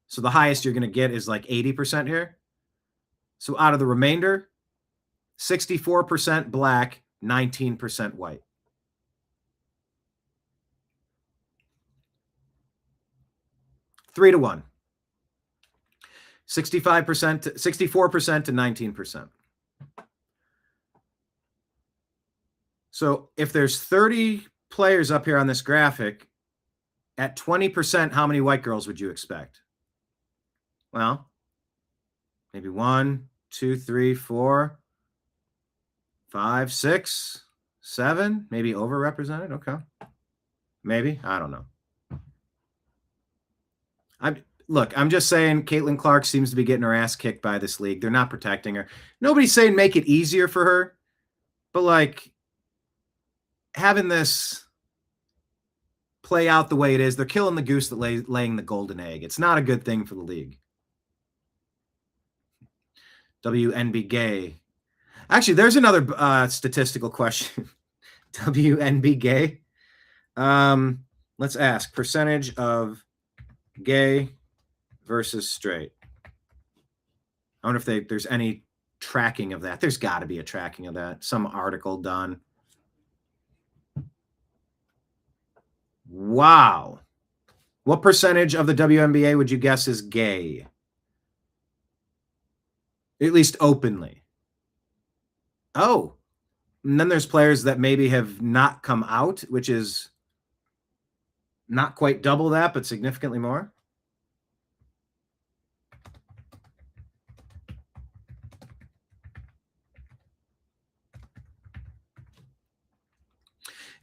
So the highest you're going to get is like 80% here. So out of the remainder, 64% black, 19% white. Three to 1. 64% to 19%. So if there's 30 players up here on this graphic, at 20%, how many white girls would you expect? Well, maybe 1, 2, 3, 4, 5, 6, 7, maybe overrepresented. Okay. Maybe. I don't know. I'm just saying Caitlin Clark seems to be getting her ass kicked by this league. They're not protecting her. Nobody's saying make it easier for her, but like having this play out the way it is, they're killing the goose that laying the golden egg. It's not a good thing for the league. WNB gay. Actually, there's another statistical question. WNB gay. Let's ask percentage of gay versus straight. I wonder if there's any tracking of that. There's got to be a tracking of that. Some article done. Wow. What percentage of the WNBA would you guess is gay? At least openly. Oh. And then there's players that maybe have not come out, which is not quite double that, but significantly more.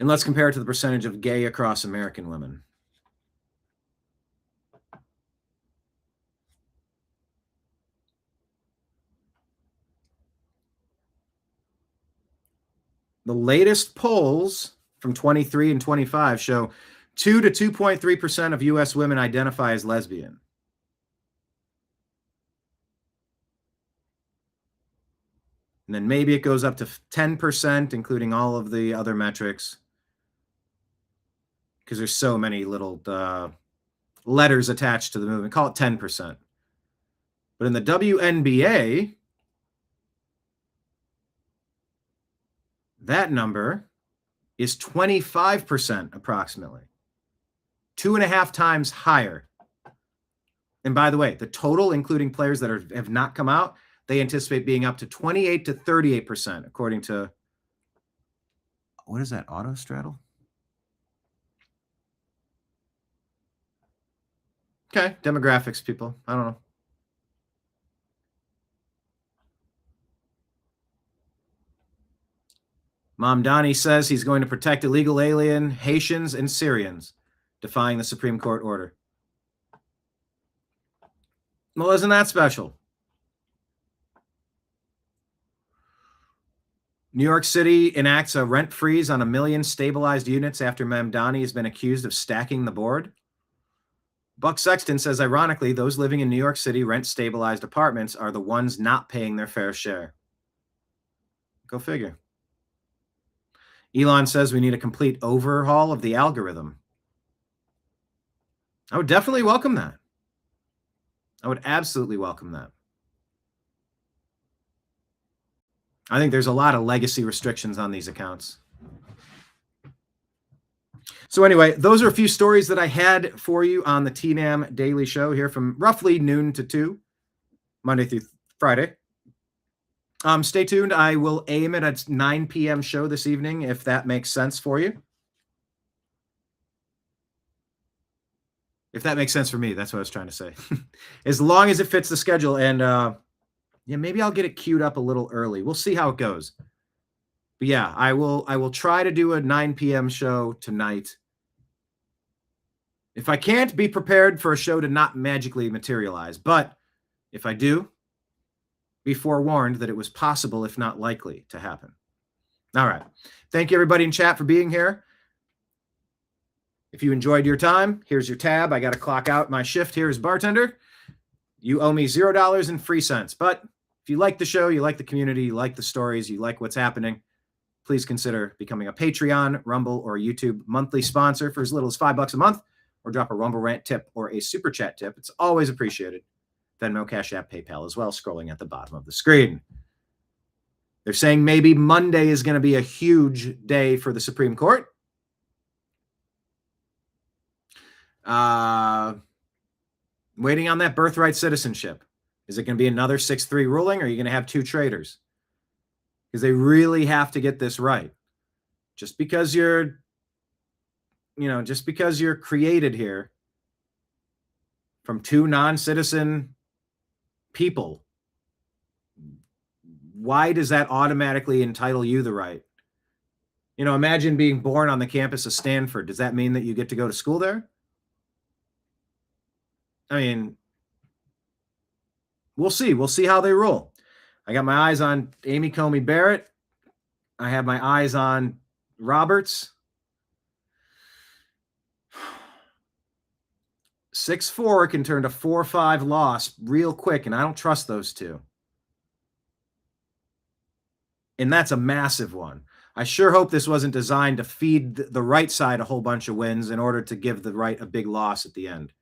And let's compare it to the percentage of gay across American women. The latest polls from 23 and 25 show 2 to 2.3% of U.S. women identify as lesbian. And then maybe it goes up to 10%, including all of the other metrics. Because there's so many little letters attached to the movement. Call it 10%. But in the WNBA, that number is 25% approximately. 2.5 times higher. And by the way, the total, including players that have not come out, they anticipate being up to 28 to 38%, according to, what is that, Autostraddle? Okay, demographics, people. I don't know. Mamdani says he's going to protect illegal alien Haitians and Syrians, defying the Supreme Court order. Well, isn't that special? New York City enacts a rent freeze on 1 million stabilized units after Mamdani has been accused of stacking the board. Buck Sexton says, ironically, those living in New York City rent-stabilized apartments are the ones not paying their fair share. Go figure. Elon says we need a complete overhaul of the algorithm. I would definitely welcome that. I would absolutely welcome that. I think there's a lot of legacy restrictions on these accounts. So anyway, those are a few stories that I had for you on the TNAM Daily Show here from roughly noon to 2, Monday through Friday. Stay tuned. I will aim at a 9 p.m. show this evening, if that makes sense for you. If that makes sense for me, that's what I was trying to say. As long as it fits the schedule. And yeah, maybe I'll get it queued up a little early. We'll see how it goes. But yeah, I will try to do a 9 p.m. show tonight. If I can't, be prepared for a show to not magically materialize. But if I do, be forewarned that it was possible, if not likely, to happen. All right. Thank you, everybody in chat, for being here. If you enjoyed your time, here's your tab. I got to clock out my shift here as bartender. You owe me $0 in free cents. But if you like the show, you like the community, you like the stories, you like what's happening, please consider becoming a Patreon, Rumble, or YouTube monthly sponsor for as little as $5 a month, or drop a Rumble Rant tip or a Super Chat tip. It's always appreciated. Venmo, Cash App, PayPal as well, scrolling at the bottom of the screen. They're saying maybe Monday is going to be a huge day for the Supreme Court. Waiting on that birthright citizenship. Is it going to be another 6-3 ruling, or are you going to have 2 traitors? Because they really have to get this right. Just because you're created here from 2 non-citizen people, why does that automatically entitle you the right? Imagine being born on the campus of Stanford. Does that mean that you get to go to school there? I mean, we'll see. We'll see how they roll. I got my eyes on Amy Comey Barrett. I have my eyes on Roberts. 6-4 can turn to 4-5 loss real quick, and I don't trust those two. And that's a massive one. I sure hope this wasn't designed to feed the right side a whole bunch of wins in order to give the right a big loss at the end.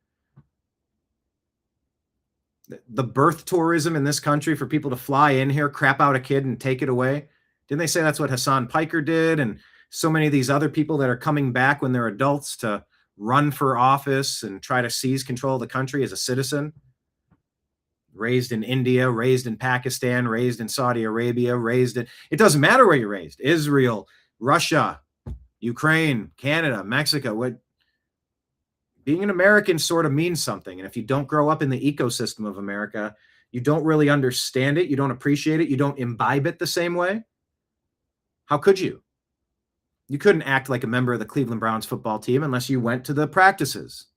The birth tourism in this country for people to fly in here, crap out a kid, and take it away. Didn't they say that's what Hassan Piker did? And so many of these other people that are coming back when they're adults to run for office and try to seize control of the country as a citizen. Raised in India, raised in Pakistan, raised in Saudi Arabia, it doesn't matter where you're raised. Israel, Russia, Ukraine, Canada, Mexico. Being an American sort of means something. And if you don't grow up in the ecosystem of America, you don't really understand it. You don't appreciate it. You don't imbibe it the same way. How could you? You couldn't act like a member of the Cleveland Browns football team unless you went to the practices.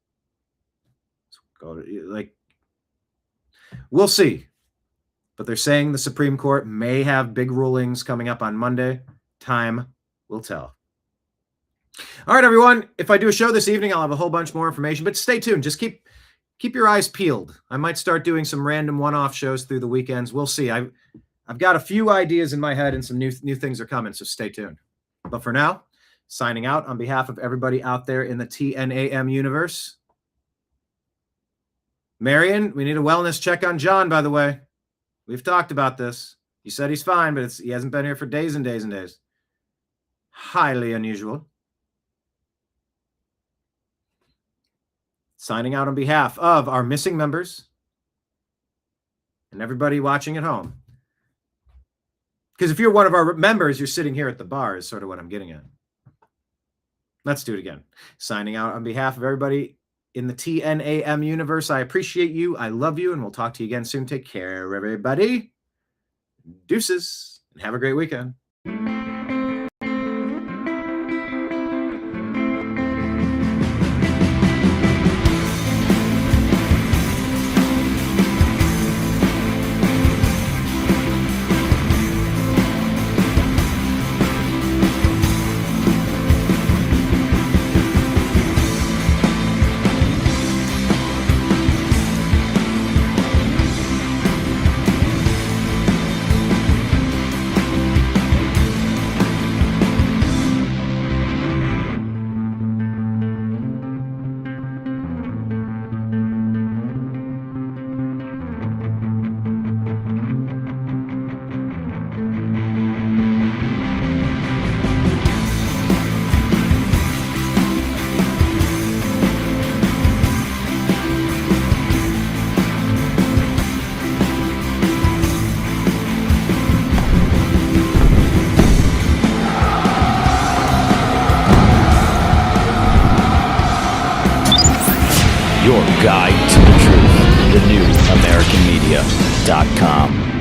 We'll see. But they're saying the Supreme Court may have big rulings coming up on Monday. Time will tell. All right, everyone. If I do a show this evening, I'll have a whole bunch more information, but stay tuned. Just keep your eyes peeled. I might start doing some random one-off shows through the weekends. We'll see. I've got a few ideas in my head, and some new things are coming, so stay tuned. But for now, signing out on behalf of everybody out there in the TNAM universe. Marion, we need a wellness check on John, by the way. We've talked about this. He said he's fine, but he hasn't been here for days and days and days. highly unusual. Signing out on behalf of our missing members and everybody watching at home. Because if you're one of our members, you're sitting here at the bar is sort of what I'm getting at. Let's do it again. Signing out on behalf of everybody in the TNAM universe. I appreciate you. I love you. And we'll talk to you again soon. Take care, everybody. Deuces. And have a great weekend. Your guide to the truth. The new AmericanMedia.com.